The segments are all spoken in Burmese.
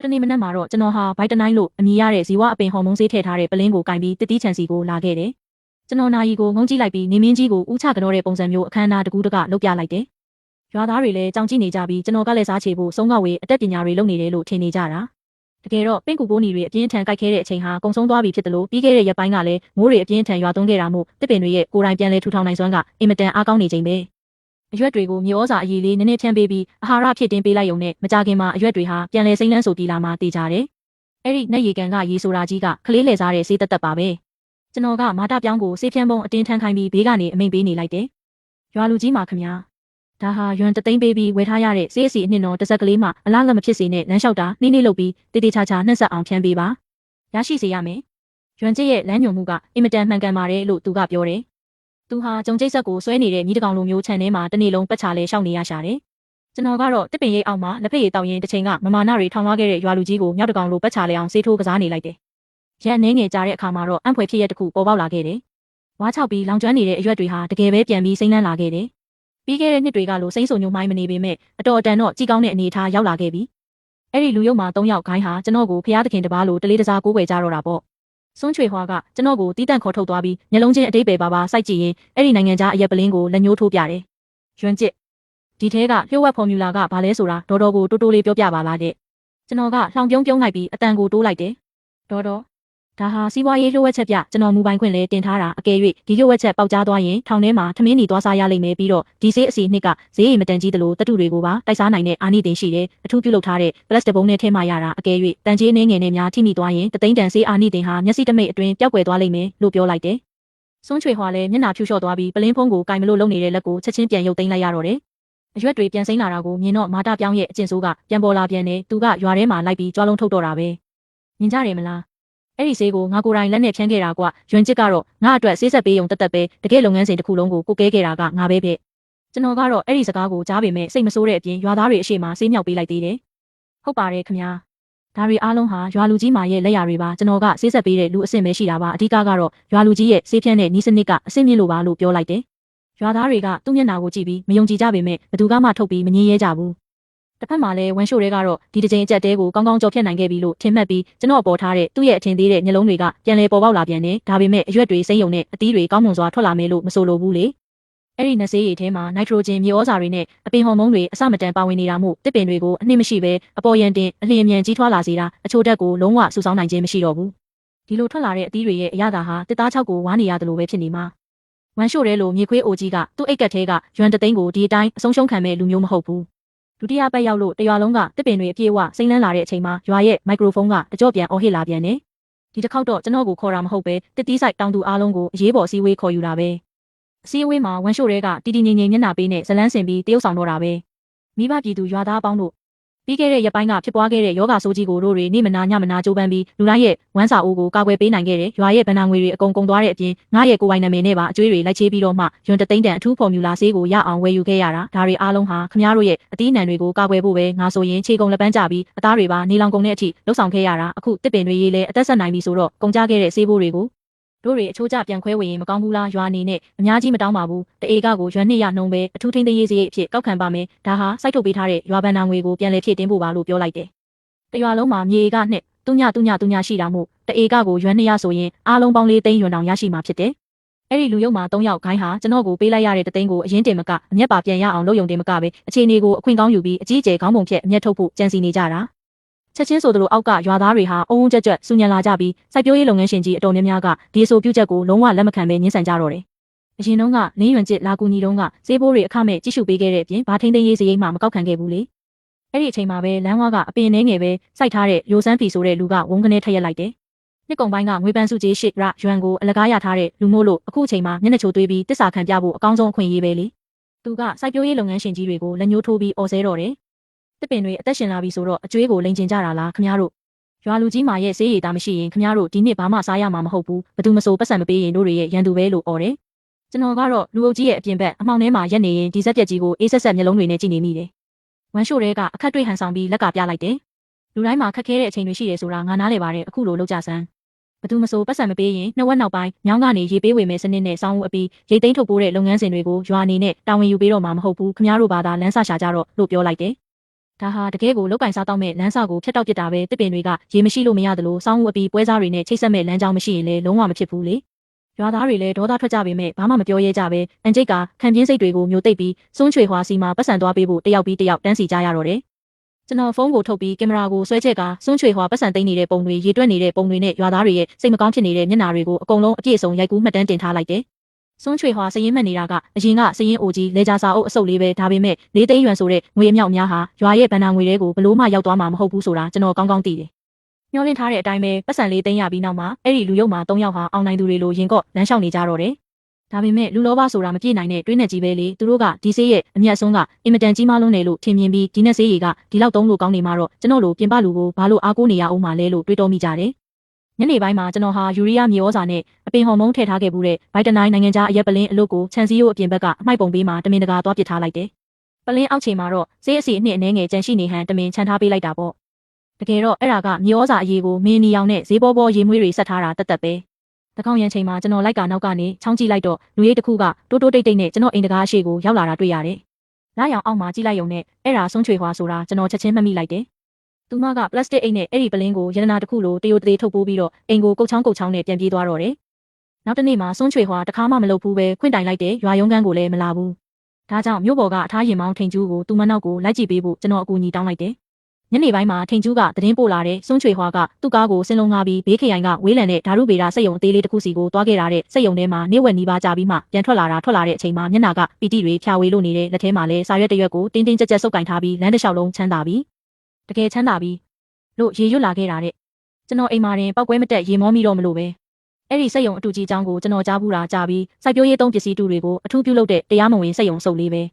တနေ့မနက်မှာတော့ကျွန်တော်ဟာဗိုက်တနိုင်းလို့အမည်ရတဲ့ဇီဝအပင်ဟော်မုန်းဆေးထည့်ထားတဲ့ပလင်းကိုကင်ပြီးတစ်တီးချန်စီကိုလာခဲ့တယ်။ကျွန်တော်နာရီကိုငုံကြည့်လိုက်ပြီးနေမင်းကြီးကိုဥချကတော့တဲ့ပုံစံမျိုးအခမ်းအနားတကူးတကလုပ်ပြလိုက်တယ်။ရွာသားတွေလည်းကြောင်ကြည့်နေကြပြီးကျွန်တော်ကလည်းစားချေဖို့ဆုံးကဝေးအသက်ပညာတွေလုပ်နေတယ်လို့ထင်နေကြတာ။တကယ်တော့ပင့်ကူပိုးနီတွေအပြင်းထန်ကြိုက်ခဲတဲ့အချိန်ဟာကုံဆုံးသွားပြီဖြစ်တယ်လို့ပြီးခဲ့တဲ့ရက်ပိုင်းကလည်းမိုးတွေအပြင်းထန်ရွာသွန်းခဲ့တာမို့တစ်ပင်တွေရဲ့ကိုယ်တိုင်ပြန်လဲထူထောင်နိုင်စွမ်းကအင်မတန်အားကောင်းနေချိန်ပဲ။အရွက်တွေကိုမြေဩဇာအရည်လေးနည်းနည်းဖြန်းပေးပြီးအာဟာရဖြည့်တင်းပေးလိုက်ရုံနဲ့မကြခင်မှာအရွက်တွေဟာပြန်လဲစိမ့်လန်းဆိုပြီးလာမှတည်ကြတယ်။အဲ့ဒီနက်ရီကန်ကရေဆိုတာကြီးကကလေးလှည့်စားတဲ့ဆေးသက်သက်ပါပဲ။ကျွန်တော်ကမာတာပြောင်းကိုဆေးဖြန်းပုံအတင်းထန်းခိုင်းပြီးဘေးကနေအမိန်ပေးနေလိုက်တယ်။ရွာလူကြီးမှာခင်ဗျာ။ဒါဟာရွမ်တသိန်းပေးပြီးဝယ်ထားရတဲ့ဆေးအစီအနှစ်တော်တစ်စက်ကလေးမှအလားငမဖြစ်စေနဲ့လမ်းလျှောက်တာနှိမ့်နှိမ့်လုပ်ပြီးတေးတေးချာချာနှက်ဆက်အောင်ဖြန်းပေးပါ။ရရှိစေရမယ်။ရွမ်ကျစ်ရဲ့လမ်းညွန်မှုကအင်မတန်မှန်ကန်ပါတယ်လို့သူကပြောတယ်။သူဟာကြုံကျိတ်ဆက်ကိုဆွဲနေတဲ့မြီးတကောင်လိုမျိုးခြံထဲမှာတနေ့လုံးပတ်ချလဲရှောက်နေရရှာတယ်။ကျွန်တော်ကတော့တစ်ပင်ရိပ်အောက်မှာလက်ဖက်ရည်တောက်ရင်တစ်ချိန်ကမမာနတွေထောင်လွှားခဲ့တဲ့ရွာလူကြီးကိုမြောက်တကောင်လိုပတ်ချလဲအောင်ဆေးထိုးကစားနေလိုက်တယ်။ရန်နေငယ်ကြတဲ့အခါမှာတော့အံ့ဖွယ်ဖြစ်ရတစ်ခုပေါ်ပေါက်လာခဲ့တယ်။ဝါးချောက်ပြီးလောင်ကျွမ်းနေတဲ့အရွက်တွေဟာတကယ်ပဲပြန်ပြီးစိမ့်နှမ်းလာခဲ့တယ်။ပြီးခဲ့တဲ့နှစ်တွေကလိုစိမ့်ဆုံညိုမိုင်းမနေပေမဲ့အတော်အတန်တော့ကြီးကောင်းတဲ့အနေအထားရောက်လာခဲ့ပြီ။အဲ့ဒီလူယုံမှာ၃ယောက်ခိုင်းဟာကျွန်တော်ကိုဖျားသခင်တပားလိုတလေးတစားကိုးကွယ်ကြတော့တာပေါ့။စွန်းချွေဟွာကကျွန်တော်ကိုတီးတန့်ခေါ်ထုတ်သွားပြီးမျက်လုံးချင်းအတိတ်ပဲပါစိုက်ကြည့်ရင်အဲ့ဒီနိုင်ငံသားအရက်ပလင်းကိုလက်ညှိုးထိုးပြတယ်။ရွှန်ကျစ်ဒီထဲကလျှို့ဝှက်ဖော်မြူလာကဘာလဲဆိုတာဒေါ်တော်ကိုတိုးတိုးလေးပြောပြပါလားတဲ့ကျွန်တော်ကလှောင်ပြုံးပြုံးလိုက်ပြီးအတန်ကိုတိုးလိုက်တယ်ဒေါ်တော်ဒါဟာစီးပွားရေးလျှို့ဝှက်ချက်ပြကျွန်တော်မူပိုင်ခွင့်လဲတင်ထားတာအကယ်၍ဒီလျှို့ဝှက်ချက်ပေါက်ကြားသွားရင်ထောင်ထဲမှာထမင်းหนีသွားစားရလိမ့်မယ်ပြီးတော့ဒီဆေးအစီနှစ်ကဈေးရိမ်မတန်ကြီးသလိုတတုတွေကိုပါတိုက်စားနိုင်တဲ့အာနိသင်ရှိတယ်အထူးပြုလုပ်ထားတဲ့ပလတ်စတစ်ပုံးနဲ့ထဲမှာရတာအကယ်၍တန်ကြီးနှင်းငယ်နဲ့များထိမိသွားရင်တသိန်းတန်ဆေးအာနိသင်ဟာမျက်စိတမိတ်အတွင်းပျောက်ကွယ်သွားလိမ့်မယ်လို့ပြောလိုက်တယ်စွန်းချွေဟွာလဲမျက်နှာဖြူလျှော့သွားပြီးပလင်းဖုံးကိုကင်မလို့လုံနေတဲ့လက်ကိုချက်ချင်းပြန်ရုပ်သိမ်းလိုက်ရတော့တယ်အရွက်တွေပြန်စိမ့်လာတာကိုမြင်တော့မာတာပြောင်းရဲ့အကျင့်ဆိုးကပြန်ပေါ်လာပြန်တယ်သူကရွာထဲမှာလိုက်ပြီးကြွားလုံးထုတ်တော့တာပဲမြင်ကြတယ်မလားအဲ့ဒီဆေးကိုငါကိုယ်တိုင်လက်နဲ့ဖြန်းခဲ့တာကွရွန်ကျစ်ကတော့ငါအတွက်ဆေးဆက်ပေးုံတက်တက်ပဲတကယ်လုပ်ငန်းစဉ်တစ်ခုလုံးကိုကိုကဲခဲ့တာကငါပဲပဲကျွန်တော်ကတော့အဲ့ဒီစကားကိုကြားပေမဲ့စိတ်မဆိုးတဲ့အပြင်ရွာသားတွေအရှိမဆေးမြောက်ပေးလိုက်သေးတယ်ဟုတ်ပါတယ်ခင်ဗျာဒါတွေအားလုံးဟာရွာလူကြီးမာရဲ့လက်ရာတွေပါကျွန်တော်ကဆေးဆက်ပေးတဲ့လူအဆင့်ပဲရှိတာပါအဓိကကတော့ရွာလူကြီးရဲ့ဆေးဖြန်းတဲ့နီးစနစ်ကအဆင့်မြင့်လို့ပါလို့ပြောလိုက်တယ်ရွာသားတွေကသူ့မျက်နှာကိုကြည့်ပြီးမယုံကြည်ကြပေမဲ့ဘသူကမှထုတ်ပြီးမငြင်းရဲကြဘူးတစ်ဖက်မှာလည်းဝမ်ရှိုးတွေကတော့ဒီတစ်ချိန်အကျက်တဲကိုကောင်းကောင်းကြော်ဖြတ်နိုင်ခဲ့ပြီလို့ထင်မှတ်ပြီးကျွန်တော်ပေါ်ထားတဲ့သူ့ရဲ့အထင်သေးတဲ့မျက်လုံးတွေကပြန်လဲပေါ်ပေါက်လာပြန်တယ်ဒါပေမဲ့အရွက်တွေစိမ့်ယုံနဲ့အသီးတွေကောင်းမွန်စွာထွက်လာမယ်လို့မဆိုလိုဘူးလေအဲ့ဒီနဆေးရည်ထဲမှာနိုက်ထရိုဂျင်မြေဩဇာတွေနဲ့အပင်ဟော်မုန်းတွေအစမတန်ပါဝင်နေတာမို့တစ်ပင်တွေကိုအနှိမ့်မရှိပဲအပေါ်ယံတင်အလျင်အမြန်ကြီးထွားလာစေတာအချို့တက်ကိုလုံးဝစုဆောင်းနိုင်ခြင်းမရှိတော့ဘူးဒီလိုထွက်လာတဲ့အသီးတွေရဲ့အရသာဟာတစ်သား၆ကိုဝါနေရတယ်လို့ပဲဖြစ်နေမှာဝမ်ရှိုးတဲ့လိုမြေခွေးအိုကြီးကသူ့အိတ်ကက်ထဲကရွမ်တသိန်းကိုဒီအတိုင်းအဆုံးရှုံးခံမဲ့လူမျိုးမဟုတ်ဘူးဒုတိယပတ်ရောက်လို့တရွာလုံးကတစ်ပင်တွေအပြည့်အဝစိမ့်လန်းလာတဲ့အချိန်မှာရွာရဲ့မိုက်ခရိုဖုန်းကတကြော့ပြန်အော်ဟစ်လာပြန်တယ်ဒီတစ်ခေါက်တော့ကျွန်တော်ကိုခေါ်တာမဟုတ်ပဲတစ်တီးဆိုင်တောင်သူအားလုံးကိုအရေးပေါ်အစည်းအဝေးခေါ်ယူတာပဲအစည်းအဝေးမှာဝမ်ရှိုးတဲ့ကတီတီငိမ့်ငိမ့်မျက်နှာပေးနဲ့ဇလန်းစင်ပြီးတရုတ်ဆောင်တော့တာပဲမိဘပြည်သူရွာသားအပေါင်းတို့ပြီးခဲ့တဲ့ရက်ပိုင်းကဖြစ်ပွားခဲ့တဲ့ယောဂဆိုးကြီးကိုတို့တွေနေမနာညမနာကြိုးပမ်းပြီးလူတိုင်းရဲ့ဝမ်းစာအိုးကိုကာကွယ်ပေးနိုင်ခဲ့တဲ့ရွာရဲ့ဗန္နာငွေတွေအကုန်ကုန်သွားတဲ့အပြင်ငါရဲ့ကိုယ်ပိုင်နာမည်နဲ့ပါအကျွေးတွေလိုက်ချေးပြီးတော့မှယွန်တသိန်းတန်အထူးဖော်မြူလာဆေးကိုရအောင်ဝယ်ယူခဲ့ရတာဒါတွေအားလုံးဟာခမည်းတော်ရဲ့အသီးနှံတွေကိုကာကွယ်ဖို့ပဲငါဆိုရင်ခြေကုန်လက်ပန်းကြပြီးအသားတွေပါနေလောင်ကုန်တဲ့အထိလှုပ်ဆောင်ခဲ့ရတာအခုတစ်ပင်တွေရေးလဲအသက်ဆက်နိုင်ပြီဆိုတော့ကုန်ကြခဲ့တဲ့ဆေးဘိုးတွေကိုတို့တွေအချိုးကျပြန်ခွဲဝေရင်မကောင်းဘူးလားရွာအနေနဲ့အများကြီးမတောင်းပါဘူးတအေကကိုရွမ်200နှုံးပဲအထူးထိန်းသိမ်းရေးစရိတ်အဖြစ်ကောက်ခံပါမယ်ဒါဟာစိုက်ထုတ်ပေးထားတဲ့ရွာဗန္နာငွေကိုပြန်လည်ဖြည့်တင်းဖို့ပါလို့ပြောလိုက်တယ်တရွာလုံးမှာမြေဧကနဲ့တုညရှိတာမို့တဧကကိုရွမ်200ဆိုရင်အားလုံးပေါင်း4သိန်းရွမ်တောင်ရရှိမှာဖြစ်တယ်။အဲ့ဒီလူယုံမှာ3ယောက်ခိုင်းဟာကျွန်တော်ကိုပေးလိုက်ရတဲ့တသိန်းကိုအရင်တင်မကအမျက်ပါပြန်ရအောင်လုပ်ယုံတင်မကပဲအခြေအနေကိုအခွင့်ကောင်းယူပြီးအကြီးအကျယ်ခေါင်းပုံဖြတ်အမျက်ထုတ်ဖို့ကြံစီနေကြတာ။ချက်ချင်းဆိုသလိုအောက်ကရွာသားတွေဟာအုံအုံကြက်ကြက်စူညံလာကြပြီးစိုက်ပျိုးရေးလုပ်ငန်းရှင်ကြီးအတော်များများကဒီအဆိုပြုချက်ကိုလုံးဝလက်မခံဘဲညှင်းဆန်ကြတော့တယ်။အရင်တုန်းကလင်းရွံကျစ်လာကူညီတုန်းကစေးဘိုးတွေအခမဲ့ကြည့်ရှုပေးခဲ့တဲ့အပြင်ဘာထိန်းသိမ်းရေးစရိတ်မှမကောက်ခံခဲ့ဘူးလေ။အဲ့ဒီအချိန်မှာပဲလမ်းဝါကအပင်နှဲငယ်ပဲစိုက်ထားတဲ့ရိုစမ်းဖီဆိုတဲ့လူကဝုန်းကနေထက်ရက်လိုက်တယ်။နှစ်ကုန်ပိုင်းကငွေပန်းစုကြီး8ရရွမ်ကိုအလကားရထားတဲ့လူမို့လို့အခုအချိန်မှာမျက်နှာချိုသွေးပြီးတစ္ဆာခံပြဖို့အကောင်းဆုံးအခွင့်အရေးပဲလေ။သူကစိုက်ပျိုးရေးလုပ်ငန်းရှင်ကြီးတွေကိုလက်ညှိုးထိုးပြီးအော်ဆဲတော့တယ်။တစ်ပင်တွေအသက်ရှင်လာပြီဆိုတော့အကျွေးကိုလိန်ကျင်ကြတာလားခင်ဗျားတို့။ရွာလူကြီးမာရဲ့ဆေးရည်သားမရှိရင်ခင်ဗျားတို့ဒီနှစ်ဘာမှစားရမှာမဟုတ်ဘူး။ဘသူမဆိုပတ်စံမပေးရင်တို့တွေရဲ့ရန်သူပဲလို့အော်တယ်။ကျွန်တော်ကတော့လူအုပ်ကြီးရဲ့အပြင်ဘက်အမှောင်ထဲမှာရက်နေရင်ဒီဇက်ပြက်ကြီးကိုအေးဆက်ဆက်မျက်လုံးတွေနဲ့ကြည့်နေမိတယ်။ဝမ်ရှိုးတဲ့ကအခက်တွေ့ဟန်ဆောင်ပြီးလက်ကပြလိုက်တယ်။လူတိုင်းမှာခက်ခဲတဲ့အချိန်တွေရှိတယ်ဆိုတာငါနားလည်ပါတယ်အခုလိုလောက်ကြစမ်းဘသူမဆိုပတ်စံမပေးရင်နှစ်ဝက်နောက်ပိုင်းညောင်းကနေရေပေးဝေမယ်စနစ်နဲ့စောင်းဦးအပြီးရိတ်သိမ်းထုတ်ပိုးတဲ့လုပ်ငန်းစဉ်တွေကိုရွာအနေနဲ့တာဝန်ယူပေးတော့မှာမဟုတ်ဘူးခင်ဗျားတို့ဘာသာလမ်းဆရှာကြတော့လို့ပြောလိုက်တယ် ဒါဟာတကယ်ကိုလောက်ကင်စားတော့မဲ့လမ်းစာကိုဖျက်တောက်ပစ်တာပဲတစ်ပင်တွေကရေမရှိလို့မရသလိုစောင်းဦးအပီပွဲစားတွေနဲ့ချိတ်ဆက်မဲ့လမ်းကြောင်းမရှိရင်လည်းလုံးဝမဖြစ်ဘူးလေရွာသားတွေလည်းဒေါသထွက်ကြပေမဲ့ဘာမှမပြောရဲကြပဲအန်ကျိတ်ကခံပြင်းစိတ်တွေကိုမျိုးသိပ်ပြီးစွန်းချွေဟွာစီမှာပတ်စံသွားပေးဖို့တယောက်ပြီးတယောက်တန်းစီကြရတော့တယ်ကျွန်တော်ဖုန်းကိုထုတ်ပြီးကင်မရာကိုဆွဲချက်ကစွန်းချွေဟွာပတ်စံသိမ်းနေတဲ့ပုံတွေရေတွက်နေတဲ့ပုံတွေနဲ့ရွာသားတွေရဲ့စိတ်မကောင်းဖြစ်နေတဲ့မျက်နှာတွေကိုအကုန်လုံးအပြည့်အစုံရိုက်ကူးမှတ်တမ်းတင်ထားလိုက်တယ်စွန်းချွေဟွာစရင်မှတ်နေတာကအရင်ကစရင်အိုကြီးလေဂျာစာအုပ်အစုပ်လေးပဲဒါပေမဲ့၄သိန်းရွမ်ဆိုတဲ့ငွေအမြောက်များဟာရွာရဲ့ဘဏ္ဍာငွေတွေကိုဘလို့မှရောက်သွားမှာမဟုတ်ဘူးဆိုတာကျွန်တော်ကောင်းကောင်းသိတယ်။မျှော်လင့်ထားတဲ့အတိုင်းပဲပတ်စံ၄သိန်းရပြီးနောက်မှာအဲ့ဒီလူရုပ်မှာ၃ယောက်ဟာအောင်နိုင်သူတွေလိုရင်ကော့လမ်းလျှောက်နေကြတော့တယ်။ဒါပေမဲ့လူလောဘဆိုတာမပြည့်နိုင်တဲ့တွင်းနဲ့ကြီးပဲလေသူတို့ကဒီဆေးရဲ့အမျက်ဆုံးကအင်မတန်ကြီးမားလွန်းတယ်လို့ထင်မြင်ပြီးဒီနဲ့ဆေးရီကဒီလောက်သုံးလို့ကောင်းနေမှာတော့ကျွန်တော်လိုပြင်ပလူကိုဘာလို့အားကိုးနေရအောင်မှလဲလို့တွေးတောမိကြတယ်။ညနေပိုင်းမှာကျွန်တော်ဟာယူရီးယားမြေဩဇာနဲ့အပင်ဟော်မုန်းထည့်ထားခဲ့မှုတဲ့ဗိုက်တနိုင်းနိုင်ငံခြားအရက်ပလင်းအလုပ်ကိုခြံစည်းရိုးအပြင်ဘက်ကအမိုက်ပုံပေးမှာတမင်တကာသွားပစ်ထားလိုက်တယ်။ပလင်းအောက်ခြေမှာတော့ဆေးအစီအနှစ်အနှဲငယ်ကြန့်ရှိနေဟန်တမင်ခြံထားပေးလိုက်တာပေါ့။တကယ်တော့အဲ့ဒါကမြေဩဇာအရေးကိုမင်းနီယောင်နဲ့ဈေးပေါ်ပေါ်ရေမွေးတွေဆက်ထားတာတတ်ပဲ။တကောင်းရန်ချိန်မှာကျွန်တော်လိုက်ကနောက်ကနေချောင်းကြည့်လိုက်တော့လူရိတ်တစ်ခုကတိုးတိုးတိတ်တိတ်နဲ့ကျွန်တော်အိမ်တကားအရှိကိုရောက်လာတာတွေ့ရတယ်။လာရောင်အောက်မှာကြည့်လိုက်ရုံနဲ့အဲ့ဒါဆုံးချွေဟွာဆိုတာကျွန်တော်ချက်ချင်းမှတ်မိလိုက်တယ်။သူမကပလတ်စတစ်အိတ်နဲ့အဲ့ဒီပလင်းကိုရတနာတစ်ခုလိုတရိုတသေးထုတ်ပိုးပြီးတော့အိမ်ကိုကုတ်ချောင်းနဲ့ပြန်ပြေးသွားတော့တယ်။နောက်တစ်နေ့မှာဆုံးချွေဟွာတခါမှမလုပ်ဘူးပဲခွင့်တိုင်လိုက်တဲ့ရွာရုံးခန်းကိုလည်းမလာဘူး။ဒါကြောင့်မြို့ပေါ်ကအထားရင်မောင်းထိန်ကျူးကိုသူမနောက်ကိုလိုက်ကြည့်ပေးဖို့ကျွန်တော်အကူအညီတောင်းလိုက်တယ်။ညနေပိုင်းမှာထိန်ကျူးကသတင်းပို့လာတဲ့ဆုံးချွေဟွာကသူ့ကားကိုစင်လုံးငါပြီးဘေးခရိုင်ကဝေးလံတဲ့ဓာရုဗေဒစက်ရုံအသေးလေးတစ်ခုစီကိုတွားခဲ့တာတဲ့စက်ရုံထဲမှာနေဝက်နီးပါးကြာပြီးမှပြန်ထွက်လာတဲ့အချိန်မှာမျက်နှာကပီတိတွေဖြာဝေလို့နေတဲ့လက်ထဲမှာလဲစာရွက်တစ်ရွက်ကိုတင်းတင်းကြပ်ကြပ်စုပ်ကင်ထားပြီးလမ်းတစ်လျှောက်လုံးချမ်းသာပြီးတကယ်ချမ်းသာပြီးလို့ရေရွတ်လာခဲ့တာတဲ့ကျွန်တော်အိမ်မှာတင်ပောက်ကွဲမတက်ရေမောမိတော့မလို့ပဲအဲ့ဒီစက်ရုံအတူကြီးအကြောင်းကိုကျွန်တော်ကြားဘူးတာကြားပြီးစိုက်ပျိုးရေးသုံးပစ္စည်းတူတွေကိုအထူးပြုလုပ်တဲ့တရားမဝင်စက်ရုံစုပ်လေးပဲ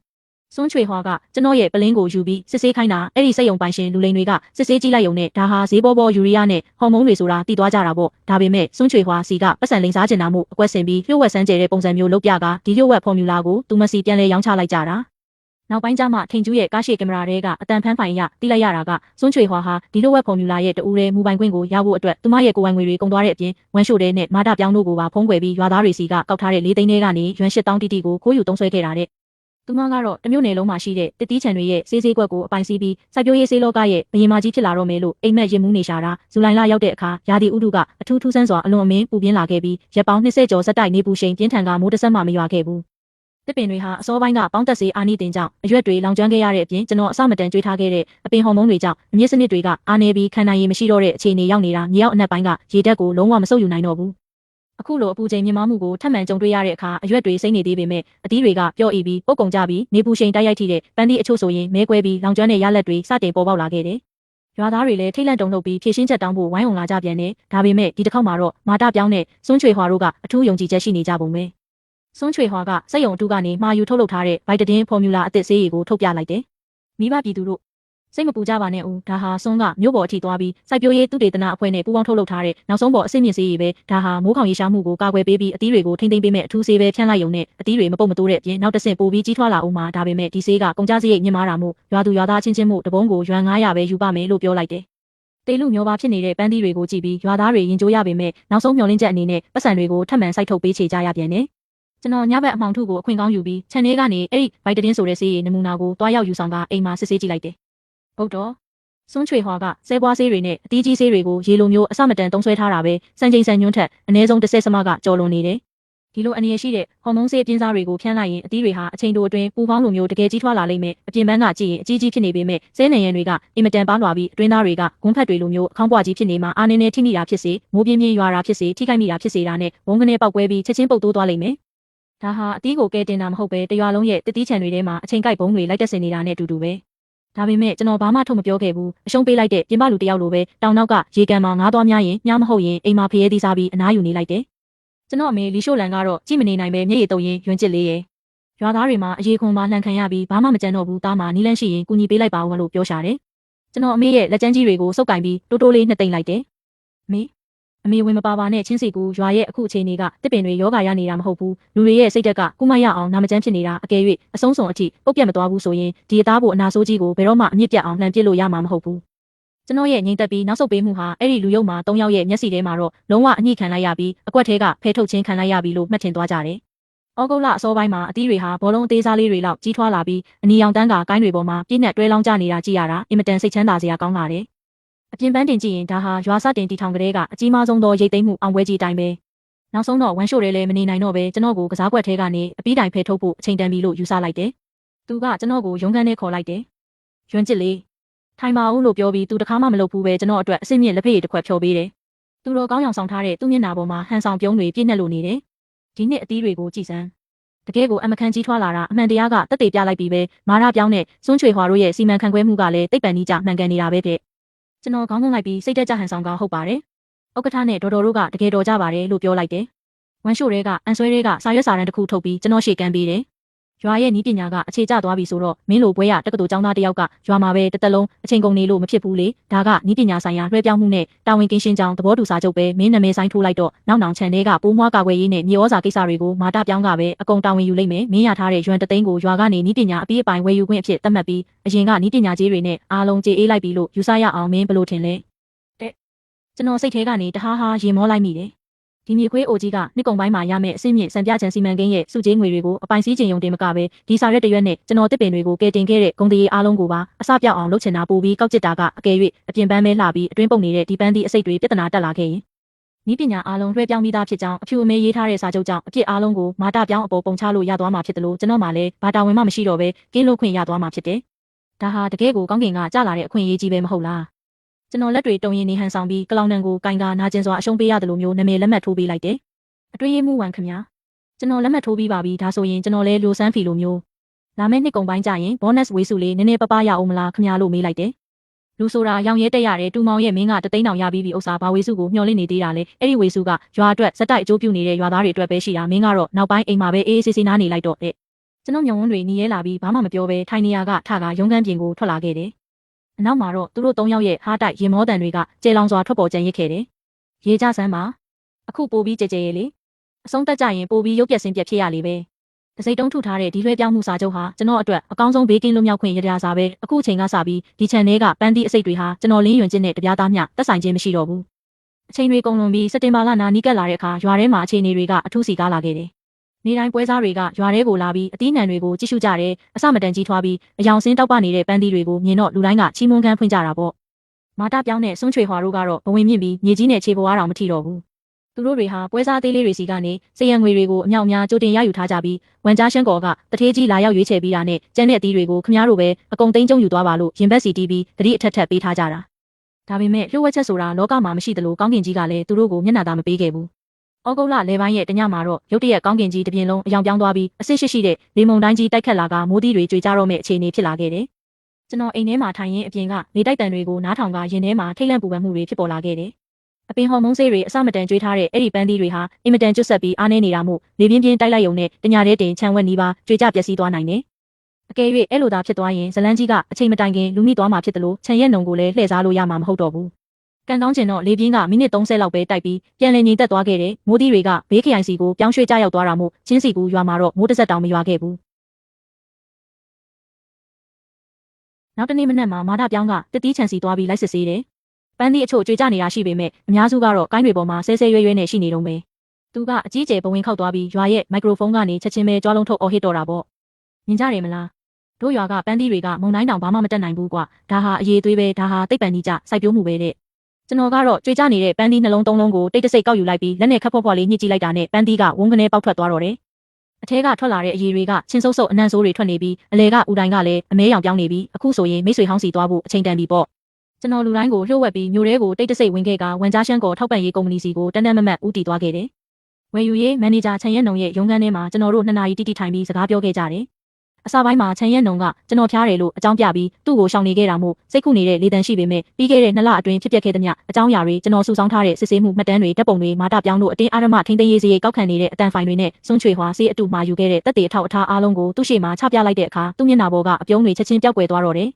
စွန်းချွေဟွာကကျွန်တော်ရဲ့ပလင်းကိုယူပြီးစစ်ဆေးခိုင်းတာအဲ့ဒီစက်ရုံပိုင်ရှင်လူလိန်တွေကစစ်ဆေးကြည့်လိုက်ရုံနဲ့ဒါဟာဈေးပေါ်ပေါ်ယူရီးယားနဲ့ဟော်မုန်းတွေဆိုတာသိသွားကြတာပေါ့ဒါပေမဲ့စွန်းချွေဟွာစီကပတ်စံလိန်စားကျင်တာမှုအကွက်ဆင်ပြီးလျှို့ဝှက်စမ်းကြဲတဲ့ပုံစံမျိုးလုပ်ပြကဒီလျှို့ဝှက်ဖော်မြူလာကိုသူမစီပြန်လဲရောင်းချလိုက်ကြတာနောက်ပိုင်းကျမှထိန်ကျူးရဲ့ကားရှေ့ကင်မရာတွေကအတန်ဖန်းဖိုင်ရတိလိုက်ရတာကစွန်းချွေဟွာဟာဒီလိုဝက်ဖော်မြူလာရဲ့တူရဲမူပိုင်ခွင့်ကိုရဖို့အတွက်သူမရဲ့ကိုယ်ပိုင်ငွေတွေကုန်သွားတဲ့အပြင်ဝမ်ရှိုတဲနဲ့မာတာပြောင်းတို့ကိုပါဖုံးကွယ်ပြီးရွာသားတွေစီကကောက်ထားတဲ့၄သိန်းထဲကနေရွမ်8000တိတိကိုခိုးယူသုံးစွဲခဲ့တာတဲ့သူမကတော့တမျိုးနယ်လုံးမှာရှိတဲ့တစ်တီးချန်တွေရဲ့စေးစေးကွက်ကိုအပိုင်စီးပြီးစိုက်ပျိုးရေးစေးလောကရဲ့ဘရင်မကြီးဖြစ်လာတော့မယ်လို့အိမ်မက်ရင်မှုနေရှာတာဇူလိုင်လရောက်တဲ့အခါရာသီဥတုကအထူးထူးဆန်းစွာအလွန်အမင်းပူပြင်းလာခဲ့ပြီးရက်ပေါင်း20ကျော်ဇက်တိုက်နေပူရှိန်ပြင်းထန်ကမိုးတစက်မှမရွာခဲ့ဘူးတစ်ပင်တွေဟာအစောပိုင်းကပေါင်းတက်စေးအာနိတင်ကြောင့်အရွက်တွေလောင်ကျွမ်းခဲ့ရတဲ့အပြင်ကျွန်တော်အစမတန်ကြွေးထားခဲ့တဲ့အပင်ဟော်မုန်းတွေကြောင့်အမြင့်စနစ်တွေကအာနေပြီးခံနိုင်ရည်မရှိတော့တဲ့အခြေအနေရောက်နေတာမြေအောက်အနက်ပိုင်းကရေဓာတ်ကိုလုံးဝမဆုပ်ယူနိုင်တော့ဘူးအခုလိုအပူချိန်မြင့်မားမှုကိုထပ်မံကြုံတွေ့ရတဲ့အခါအရွက်တွေစိမ့်နေသေးပေမဲ့အသီးတွေကပျော့အီပြီးပုတ်ကုန်ကြပြီးနေပူရှိန်တိုက်ရိုက်ထိတဲ့ပန်းသီးအချို့ဆိုရင်မဲကွဲပြီးလောင်ကျွမ်းတဲ့ရလက်တွေစတင်ပေါ်ပေါက်လာခဲ့တယ်။ရွာသားတွေလည်းထိတ်လန့်တုန်လှုပ်ပြီးဖြည့်ရှင်းချက်တောင်းဖို့ဝိုင်းဝန်းလာကြပြန်တယ်။ဒါပေမဲ့ဒီတစ်ခေါက်မှာတော့မာတာပြောင်းနဲ့စွန်းချွေဟွာတို့ကအထူးယုံကြည်ချက်ရှိနေကြပုံပဲ။စွန်းချွေဟွာကစက်ရုံအတူကနေမှာယူထုတ်လုပ်ထားတဲ့ဗိုက်တတင်းဖော်မြူလာအသစ်ဆေးရည်ကိုထုတ်ပြလိုက်တယ်။မိဘပြည်သူတို့စိတ်မပူကြပါနဲ့ဦးဒါဟာစွန်းကမြို့ပေါ်အထိသွားပြီးစိုက်ပျိုးရေးသုတေသနအဖွဲ့နဲ့ပူးပေါင်းထုတ်လုပ်ထားတဲ့နောက်ဆုံးပေါ်အဆင့်မြင့်ဆေးရည်ပဲဒါဟာမိုးခေါင်ရေရှားမှုကိုကာကွယ်ပေးပြီးအသီးတွေကိုထိမ့်သိမ်းပေးမဲ့အထူးဆေးပဲဖြန့်လိုက်ရုံနဲ့အသီးတွေမပုတ်မတိုးတဲ့အပြင်နောက်တစ်ဆင့်ပိုပြီးကြီးထွားလာအောင်မှာဒါပေမဲ့ဒီဆေးကကုန်ကျစရိတ်မြင့်မားတာမို့ရွာသူရွာသားချင်းချင်းမှုတပုံးကိုရွမ်900ပဲယူပါမယ်လို့ပြောလိုက်တယ်တေလူမျိုးပါဖြစ်နေတဲ့ပန်းသီးတွေကိုကြည့်ပြီးရွာသားတွေရင်ကြိုးရပေမဲ့နောက်ဆုံးမျှော်လင့်ချက်အနေနဲ့ပတ်စံတွေကိုထပ်မံစိုက်ထုတ်ပေးချေကြရပြန်တယ်ကျွန်တော်ညဘက်အမှောင်ထုကိုအခွင့်ကောင်းယူပြီးခြံထဲကနေအဲ့ဒီဗိုက်တတင်းဆိုတဲ့ဆေးရည်နမူနာကိုတွားရောက်ယူဆောင်ကအိမ်မှာစစ်ဆေးကြည့်လိုက်တယ်ဟုတ်တော့စွန်းချွေဟွာကဆဲပွားဆေးတွေနဲ့အသီးကြီးဆေးတွေကိုရေလိုမျိုးအစမတန်သုံးဆွဲထားတာပဲစံချိန်စံညွှန်းထက်အနည်းဆုံးတစ်ဆယ်စမကကျော်လွန်နေတယ်ဒီလိုအနေရရှိတဲ့ဟော်မုန်းဆေးအပြင်းစားတွေကိုဖြန်းလိုက်ရင်အသီးတွေဟာအချိန်တိုအတွင်းပူပေါင်းလိုမျိုးတကယ်ကြီးထွားလာလိမ့်မယ်အပြင်ပန်းကကြည့်ရင်အကြီးကြီးဖြစ်နေပေမဲ့ဆဲနယ်ရန်တွေကအင်မတန်ပါလွာပြီးအတွင်းသားတွေကဂွန်းဖက်တွေလိုမျိုးအခေါင်းပွားကြီးဖြစ်နေမှာအာနေနဲ့ထိမိတာဖြစ်စေမိုးပြင်းပြင်းရွာတာဖြစ်စေထိခိုက်မိတာဖြစ်စေတာနဲ့ဝုန်းကနေပေါက်ကွဲပြီးချက်ချင်းပုတ်တိုးသွားလိမ့်မယ်ဒါဟာအသီးကိုကဲတင်တာမဟုတ်ပဲတရွာလုံးရဲ့တစ်တီးချန်တွေထဲမှာအချိန်ကိုက်ဘုံတွေလိုက်တက်စင်နေတာနဲ့အတူတူပဲဒါပေမဲ့ကျွန်တော်ဘာမှထုတ်မပြောခဲ့ဘူးအရှုံးပေးလိုက်တဲ့ပြင်ပလူတယောက်လိုပဲတောင်နောက်ကရေကန်မှာငားသွားများရင်မြားမဟုတ်ရင်အိမ်မှာဖျဲသီးစားပြီးအနားယူနေလိုက်တယ်ကျွန်တော်အမေလီရှိုလန်ကတော့ကြည့်မနေနိုင်ပဲမျက်ရည်တုံရင်ယွန်းကျစ်လေးရဲ့ရွာသားတွေမှာအရေးခွန်မှလှန်ခံရပြီးဘာမှမကြမ်းတော့ဘူးသားမှာနီးလန်းရှိရင်ကူညီပေးလိုက်ပါဦးလို့ပြောရှာတယ်ကျွန်တော်အမေရဲ့လက်ကျန်းကြီးတွေကိုစုပ်ကင်ပြီးတိုးတိုးလေးနှစ်သိမ့်လိုက်တယ်အမေဝင်မပါပါနဲ့ချင်းစီကူရွာရဲ့အခုအခြေအနေကတစ်ပင်တွေယောဂါရနေတာမဟုတ်ဘူးလူတွေရဲ့စိတ်ဓာတ်ကကုမရအောင်နာမကျန်းဖြစ်နေတာအကယ်၍အဆုံးစွန်အထိပုတ်ပြတ်မသွားဘူးဆိုရင်ဒီအသားဖို့အနာဆိုးကြီးကိုဘယ်တော့မှအမြင့်ပြတ်အောင်လှန်ပစ်လို့ရမှာမဟုတ်ဘူးကျွန်တော်ရဲ့ငိမ့်သက်ပြီးနောက်ဆုတ်ပေးမှုဟာအဲ့ဒီလူယုံမှာ၃ယောက်ရဲ့မျက်စိထဲမှာတော့လုံးဝအညှိခံလိုက်ရပြီးအကွက်ထဲကဖဲထုတ်ချင်းခံလိုက်ရပြီလို့မှတ်ထင်သွားကြတယ် ဩဂုတ်လအစောပိုင်းမှာအသီးတွေဟာဘောလုံးအသေးစားလေးတွေလောက်ကြီးထွားလာပြီးအနီရောင်တန်းကကိုင်းတွေပေါ်မှာပြည့်နှက်တွဲလောင်းကျနေတာကြည့်ရတာအင်မတန်စိတ်ချမ်းသာစရာကောင်းလာတယ်။အပြင်ပန်းတင်ကြည့်ရင်ဒါဟာရွာစတင်တီထောင်ကလေးကအကြီးမားဆုံးသောရိတ်သိမ်းမှုအောင်ပွဲကြီးတိုင်းပဲ။နောက်ဆုံးတော့ဝမ်းရှို့ရဲလဲမနေနိုင်တော့ပဲကျွန်တော်ကိုကစားကွက်ထဲကနေအပီးတိုင်ဖဲထုတ်ဖို့အချိန်တန်ပြီလို့ယူဆလိုက်တယ်။သူကကျွန်တော်ကိုရုံးခန်းထဲခေါ်လိုက်တယ်။ရွှန်းချစ်လေးထိုင်ပါဦးလို့ပြောပြီးသူတခါမှမလုပ်ဘူးပဲကျွန်တော်အတွက်အစ်စ်မြင့်လက်ဖက်ရည်တစ်ခွက်ဖြော်ပေးတယ်။သူတော်ကောင်းရောင်ဆောင်ထားတဲ့သူ့မျက်နှာပေါ်မှာဟန်ဆောင်ပြုံးတွေပြည့်နှက်လို့နေတယ်။ဒီနှစ်အသီးတွေကိုကြည်စမ်းတကယ်ကိုအမခန့်ကြီးထွားလာတာအမှန်တရားကတက်တေပြလိုက်ပြီးပဲမာရပြောင်းနဲ့စွန်းချွေhòaတို့ရဲ့စီမံခန့်ခွဲမှုကလည်းတိတ်ပန်ကြီးကြမှန်ကန်နေတာပဲတဲ့ကျွန်တော်ခေါင်းငုံလိုက်ပြီးစိတ်တက်ကြဟန်ဆောင်ကဟုတ်ပါတယ်ဥက္ကဋ္ဌနဲ့ဒေါ်တော်တို့ကတကယ်တော်ကြပါတယ်လို့ပြောလိုက်တယ်ဝမ်းရှို့တွေကအန်ဆွဲတွေကစာရွက်စာတမ်းတစ်ခုထုတ်ပြီးကျွန်တော်ရှေ့ကမ်းပေးတယ်ရွာရဲ့နီးပညာကအခြေကျသွားပြီဆိုတော့မင်းလိုပွဲရတက္ကသိုလ်ကျောင်းသားတယောက်ကရွာမှာပဲတစ်သက်လုံးအချိန်ကုန်နေလို့မဖြစ်ဘူးလေဒါကနီးပညာဆိုင်ရာလွှဲပြောင်းမှုနဲ့တာဝန်ကင်းရှင်းကြောင်းသဘောတူစာချုပ်ပဲမင်းနာမည်ဆိုင်ထိုးလိုက်တော့နောက်ခြံတွေကပိုးမွားကာကွယ်ရေးနဲ့မြေဩဇာကိစ္စတွေကိုမာတာပြောင်းကပဲအကုန်တာဝန်ယူလိုက်မယ်မင်းရထားတဲ့ရွမ်တသိန်းကိုရွာကနေနီးပညာအပြီးအပိုင်ဝယ်ယူခွင့်အဖြစ်သတ်မှတ်ပြီးအရင်ကနီးပညာကြီးတွေနဲ့အားလုံးကြေအေးလိုက်ပြီလို့ယူဆရအောင်မင်းဘလို့ထင်လဲတဲ့ကျွန်တော်စိတ်ထဲကနေတဟားဟာရင်မောလိုက်မိတယ်ဒီမြေခွေးအိုကြီးကနှစ်ကုန်ပိုင်းမှာရမယ့်အစိမ့်မြင့်စံပြချန်စီမံကိန်းရဲ့စုကြေးငွေတွေကိုအပိုင်စည်းခြင်းယုံတင်မကပဲဒီစာရွက်တရွက်နဲ့ကျွန်တော်တစ်ပင်တွေကိုကယ်တင်ခဲ့တဲ့ဂုံတရီအားလုံးကိုပါအစပြောက်အောင်လုပ်ချင်တာပို့ပြီးကောက်ကျစ်တာကအကယ်၍အပြင်ပန်းမဲလှပြီးအတွင်းပုတ်နေတဲ့ဒီပန်းသီးအစိတ်တွေပြဿနာတက်လာခဲ့ရင်နီးပညာအားလုံးလွှဲပြောင်းပြီးသားဖြစ်ကြောင်းအဖြူအမဲရေးထားတဲ့စာချုပ်ကြောင့်အပြစ်အားလုံးကိုမာတာပြောင်းအပေါ်ပုံချလို့ရသွားမှာဖြစ်တယ်လို့ကျွန်တော်မှလည်းဘာတာဝန်မှမရှိတော့ပဲကင်းလို့ခွင့်ရသွားမှာဖြစ်တယ်။ဒါဟာတကယ်ကိုကောင်းကင်ကကြလာတဲ့အခွင့်အရေးကြီးပဲမဟုတ်လား။ကျွန်တော်လက်တွေတုံရင်နေဟန်ဆောင်ပြီးကလောင်နံကိုကင်ကနာကျင်စွာအရှုံးပေးရတယ်လို့မျိုးနာမည်လက်မှတ်ထိုးပေးလိုက်တယ်။အတွင်းရေးမှုဝန်ခင်ဗျာကျွန်တော်လက်မှတ်ထိုးပြီးပါပြီဒါဆိုရင်ကျွန်တော်လည်းလိုစမ်းဖီလိုမျိုးလာမယ့်နှစ်ကုန်ပိုင်းကျရင် bonus ဝေးစုလေးနည်းနည်းပပရအောင်မလားခင်ဗျာလို့မေးလိုက်တယ်။လူဆိုတာရောင်ရဲတက်ရတယ်တူမောင်ရဲ့မင်းကတသိန်းတောင်ရပြီးပြီဥစ္စာဘာဝေစုကိုမျှော်လင့်နေသေးတာလေအဲ့ဒီဝေစုကရွာအတွက်ဇက်တိုက်အကျိုးပြုနေတဲ့ရွာသားတွေအတွက်ပဲရှိတာမင်းကတော့နောက်ပိုင်းအိမ်မှာပဲအေးအေးဆေးဆေးနားနေလိုက်တော့တဲ့ကျွန်တော်ညုံဝန်းတွေหนีရဲလာပြီးဘာမှမပြောပဲထိုင်နေရကထကရုံးခန်းပြင်ကိုထွက်လာခဲ့တယ်အနောက်မှာတော့သူတို့၃ယောက်ရဲ့ဟားတိုက်ရင်မောတန်တွေကကျေလောင်စွာထွက်ပေါ်ကျန်ရစ်ခဲ့တယ်ရေကြဆန်းပါအခုပိုပြီးကြဲကြဲရဲလေအဆုံးသက်ကြရင်ပိုပြီးရုပ်ပြက်စင်းပြက်ဖြစ်ရလေပဲတစိမ့်တုံးထုထားတဲ့ဒီလွှဲပြောင်းမှုစာချုပ်ဟာကျွန်တော်အတွက်အကောင်းဆုံးဘေးကင်းလွတ်မြောက်ခွင့်ရတရားစာပဲအခုချိန်ကစပြီးဒီချန်နယ်ကပန်းသီးအစိတ်တွေဟာကျွန်တော်လင်းယွင်ချင်းနဲ့တပြားသားမျှသက်ဆိုင်ခြင်းမရှိတော့ဘူးအချိန်တွေကုန်လွန်ပြီးစက်တင်ဘာလနာနီးကပ်လာတဲ့အခါရွာထဲမှာအခြေအနေတွေကအထူးစီကားလာခဲ့တယ်နေတိုင်းပွဲစားတွေကရွာထဲကိုလာပြီးအသီးနှံတွေကိုကြည့်ရှုကြတယ်အစမတန်ကြီးထွားပြီးအယောင်စင်းတောက်ပနေတဲ့ပန်းသီးတွေကိုမြင်တော့လူတိုင်းကချီးမွမ်းခန်းဖွင့်ကြတာပေါ့မာတာပြောင်းနဲ့စွန်းချွေhòaတို့ကတော့ဘဝင်မြင့်ပြီးမြေကြီးနဲ့ခြေပွားတောင်မထီတော့ဘူးသူတို့တွေဟာပွဲစားသေးလေးတွေစီကနေစရံငွေတွေကိုအမြောက်အများကြိုတင်ရယူထားကြပြီးဝန်ကြားရှင်းကော်ကတထေးကြီးလာရောက်ရွေးချယ်ပြီးတာနဲ့ကျန်တဲ့အသီးတွေကိုခမားတို့ပဲအကုန်သိမ်းကျုံယူသွားပါလို့ရင်ဘက်စီတီးပြီးတတိအထက်ထက်ပေးထားကြတာဒါပေမဲ့လျှို့ဝှက်ချက်ဆိုတာလောကမှာမရှိသလိုကောင်းကင်ကြီးကလည်းသူတို့ကိုမျက်နှာသာမပေးခဲ့ဘူးဩဂုတ်လလယ်ပိုင်းရဲ့တညမှာတော့ရုတ်တရက်ကောင်းကင်ကြီးတစ်ပြင်းလုံးအယောင်ပြောင်းသွားပြီးအဆစ်ရှိတဲ့လေမုန်တိုင်းကြီးတိုက်ခတ်လာကမိုးသီးတွေကြွေကြတော့မဲ့အခြေအနေဖြစ်လာခဲ့တယ်ကျွန်တော်အိမ်ထဲမှာထိုင်ရင်းအပြင်ကလေတိုက်တန်တွေကိုနားထောင်ကရင်ထဲမှာထိတ်လန့်ပူပန်မှုတွေဖြစ်ပေါ်လာခဲ့တယ်အပင်ဟော်မုန်းဆေးတွေအစမတန်ကြွေးထားတဲ့အဲ့ဒီပန်းသီးတွေဟာအင်မတန်ကျွတ်ဆက်ပြီးအားနေနေတာမို့လေပြင်းပြင်းတိုက်လိုက်ရုံနဲ့တညာတဲ့တင်ချမ်းဝက်နီးပါကြွေကြပျက်စီးသွားနိုင်တယ်။အကယ်၍အဲ့လိုသာဖြစ်သွားရင်ဇလန်းကြီးကအချိန်မတိုင်ခင်လူမိသွားမှာဖြစ်တယ်လို့ခြံရက်နုံကိုလည်းလှည့်စားလို့ရမှာမဟုတ်တော့ဘူး။ကန်ကောင်းကျင်တော့လေပြင်းကမိနစ်30လောက်ပဲတိုက်ပြီးပြန်လည်ငြိမ်သက်သွားခဲ့တယ်။မိုးသီးတွေကဘေးခရိုင်စီကိုပြောင်းရွှေ့ကြရောက်သွားတာမို့ချင်းစီကူရွာမှာတော့မိုးတစ်စက်တောင်မရွာခဲ့ဘူး။နောက်တနေ့မနက်မှာမာတာပြောင်းကတစ်တီးချန်စီသွားပြီးလိုက်စစ်ဆေးတယ်ပန်းသီးအချို့ကြွေကြနေတာရှိပေမဲ့အများစုကတော့ကိုင်းတွေပေါ်မှာဆဲဆဲရွဲ့ရွဲ့နဲ့ရှိနေတုံးပဲသူကအကြီးကျယ်ပဝင်ခောက်သွားပြီးရွာရဲ့မိုက်ခရိုဖုန်းကနေချက်ချင်းပဲကြွားလုံးထုတ်အော်ဟစ်တော့တာပေါ့မြင်ကြတယ်မလားတို့ရွာကပန်းသီးတွေကမုံတိုင်းတောင်ဘာမှမတက်နိုင်ဘူးကွာဒါဟာအရေးသွေးပဲဒါဟာတိတ်ပန်ကြီးကြစိုက်ပျိုးမှုပဲတဲ့ကျွန်တော်ကတော့ကြွေကြနေတဲ့ပန်းသီးနှလုံးသုံးလုံးကိုတိတ်တဆိတ်ကောက်ယူလိုက်ပြီးလက်နဲ့ခပ်ဖွက်ဖွက်လေးညှစ်ကြည့်လိုက်တာနဲ့ပန်းသီးကဝုန်းကနေပေါက်ထွက်သွားတော့တယ်အထဲကထွက်လာတဲ့အရည်တွေကချင်းဆုပ်ဆုပ်အနံ့ဆိုးတွေထွက်နေပြီးအလဲကဦးတိုင်းကလည်းအမဲရောင်ပြောင်းနေပြီးအခုဆိုရင်မိတ်ဆွေဟောင်းစီသွားဖို့အချိန်တန်ပြီပေါ့ကျွန်တော်လူတိုင်းကိုလှုပ်ဝက်ပြီးမျိုးရဲကိုတိတ်တဆိတ်ဝင်ခဲ့ကဝန်ကြားရှမ်းကိုထောက်ပံ့ရေးကုမ္ပဏီစီကိုတန်းတန်းမမတ်ဦးတည်သွားခဲ့တယ်။ဝယ်ယူရေးမန်နေဂျာချန်ရက်နုံရဲ့ရုံးခန်းထဲမှာကျွန်တော်တို့2နာရီတိတိထိုင်ပြီးစကားပြောခဲ့ကြတယ်။အစပိုင်းမှာချန်ရက်နုံကကျွန်တော်ဖျားတယ်လို့အကြောင်းပြပြီးသူ့ကိုရှောင်နေခဲ့တာမို့စိတ်ခုနေတဲ့လေတံရှိပေမဲ့ပြီးခဲ့တဲ့2လအတွင်းဖြစ်ပျက်ခဲ့သမျှအကြောင်းအရာတွေကျွန်တော်စုဆောင်းထားတဲ့စစ်ဆေးမှုမှတ်တမ်းတွေဓာတ်ပုံတွေမာတာပြောင်းတို့အတင်းအာရမထိန်းသိမ်းရေးစရိတ်ကောက်ခံနေတဲ့အတန်ဖိုင်တွေနဲ့စွန့်ချွေhòaဆေးအတူမှာယူခဲ့တဲ့တက်တေအထောက်အထားအားလုံးကိုသူ့ရှေ့မှာချပြလိုက်တဲ့အခါသူ့မျက်နှာပေါ်ကအပြုံးတွေချက်ချင်းပျောက်ကွယ်သွားတော့တယ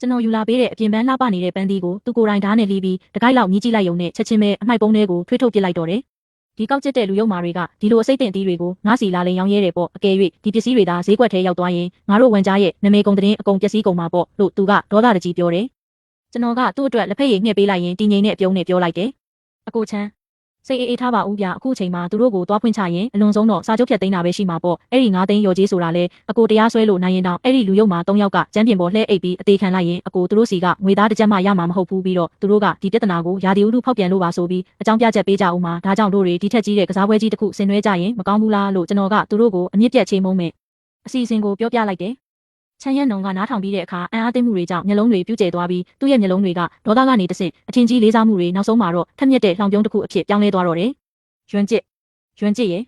်ကျွန်တော်ယူလာပေးတဲ့အပြင်ပန်းလှပနေတဲ့ပန်းသီးကိုသူကိုယ်တိုင်ဓာတ်နဲ့လီးပြီးတကိုက်လောက်မြည်ကြည့်လိုက်ရုံနဲ့ချက်ချင်းပဲအမှိုက်ပုံးတွေကိုထွေးထုတ်ပစ်လိုက်တော့တယ်။ဒီကောက်ကျစ်တဲ့လူယုံမာတွေကဒီလိုအစိတ်တင်သီးတွေကိုငါးစီလာလိန်ရောင်းရဲတယ်ပေါ့အကယ်၍ဒီပစ္စည်းတွေသာဈေးကွက်ထဲရောက်သွားရင်ငါတို့ဝန်ကြားရဲ့နမေကုံသတင်းအကုန်ပျက်စီးကုန်မှာပေါ့လို့သူကဒေါသတကြီးပြောတယ်။ကျွန်တော်ကသူ့အတွက်လက်ဖက်ရည်ငှက်ပေးလိုက်ရင်တည်ငြိမ်တဲ့အပြုံးနဲ့ပြောလိုက်တယ်။အကိုချမ်း စိတ်အေးထားပါဦးဗျအခုချိန်မှာသူတို့ကိုတွားဖွင့်ချရင်အလွန်ဆုံးတော့စာချုပ်ဖြတ်သိမ်းတာပဲရှိမှာပေါ့အဲ့ဒီ9သိန်းရော်ကြီးဆိုတာလဲအကိုတရားစွဲလို့နိုင်ရင်တောင်အဲ့ဒီလူရုပ်မှာ3ယောက်ကကျန်းပြင်ပေါ်လှဲအိပ်ပြီးအသေးခံလိုက်ရင်အကိုသူတို့စီကငွေသားတစ်ကြက်မှရမှာမဟုတ်ဘူးပြီးတော့သူတို့ကဒီပြဿနာကိုရာသီဥတုဖောက်ပြန်လို့ပါဆိုပြီးအကြောင်းပြချက်ပေးကြဦးမှာဒါကြောင့်တို့တွေဒီထက်ကြီးတဲ့ကစားပွဲကြီးတစ်ခုဆင်နွှဲကြရင်မကောင်းဘူးလားလို့ကျွန်တော်ကသူတို့ကိုအမြင့်ပြတ်ချေမှုန်းမဲ့အစီအစဉ်ကိုပြောပြလိုက်တယ်ချမ်းရနုံကနားထောင်ပြီးတဲ့အခါအံ့အားသင့်မှုတွေကြောင့်မျက်လုံးတွေပြူးကျဲသွားပြီးသူ့ရဲ့မျက်လုံးတွေကဒေါသကနေတဆင့်အထင်ကြီးလေးစားမှုတွေနောက်ဆုံးမှာတော့ထက်မြက်တဲ့လှောင်ပြုံးတစ်ခုအဖြစ်ပြောင်းလဲသွားတော့တယ်။ရွံကျစ်ရဲ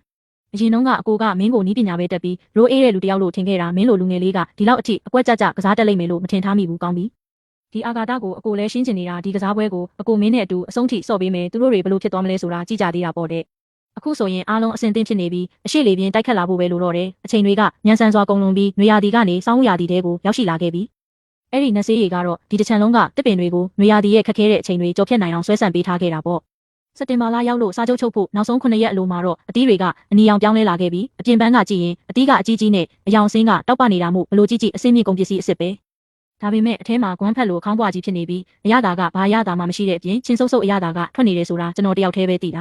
့အရင်တုန်းကအကိုကမင်းကိုနီးပညာပဲတက်ပြီးရိုးအေးတဲ့လူတစ်ယောက်လို့ထင်ခဲ့တာမင်းလိုလူငယ်လေးကဒီလောက်အထိအကွက်ကြကြကစားတက်လိမ့်မယ်လို့မထင်ထားမိဘူးကောင်းပြီ။ဒီအာဂါတကိုအကိုလည်းရှင်းချင်နေတာဒီကစားပွဲကိုအကိုမင်းနဲ့အတူအဆုံးထိစော့ပေးမယ်သူတို့တွေဘလို့ဖြစ်သွားမလဲဆိုတာကြည့်ကြသေးတာပေါ့တဲ့။အခုဆိုရင်အားလုံးအဆင်သင့်ဖြစ်နေပြီးအရှိလေပြင်းတိုက်ခတ်လာဖို့ပဲလိုတော့တယ်အချိန်တွေကညံဆန်စွာကုန်လွန်ပြီးနွေရာသီကနေစောင်းဝရာသီတဲကိုရောက်ရှိလာခဲ့ပြီအဲ့ဒီနဆေးရီကတော့ဒီတစ်ချံလုံးကတစ်ပင်တွေကိုနွေရာသီရဲ့ခက်ခဲတဲ့အချိန်တွေကြော်ဖြတ်နိုင်အောင်ဆွဲဆန့်ပေးထားခဲ့တာပေါ့စက်တင်ဘာလရောက်လို့စာချုပ်ချုပ်ဖို့နောက်ဆုံး9ရက်အလိုမှာတော့အသီးတွေကအနီရောင်ပြောင်းလဲလာခဲ့ပြီးအပြင်ပန်းကကြည့်ရင်အသီးကအကြီးကြီးနဲ့အယောင်စင်းကတောက်ပနေတာမို့ဘလို့ကြည့်ကြည့်အစင်းမြင့်ကုန်ပစ္စည်းအစ်စ်ပဲဒါပေမဲ့အထဲမှာဂွမ်းဖက်လိုခေါင်းပွားကြီးဖြစ်နေပြီးအရသာကဘာရသာမှမရှိတဲ့အပြင်ချင်းဆုပ်ဆုပ်အရသာကထွက်နေတယ်ဆိုတာကျွန်တော်တယောက်တည်းပဲသိတ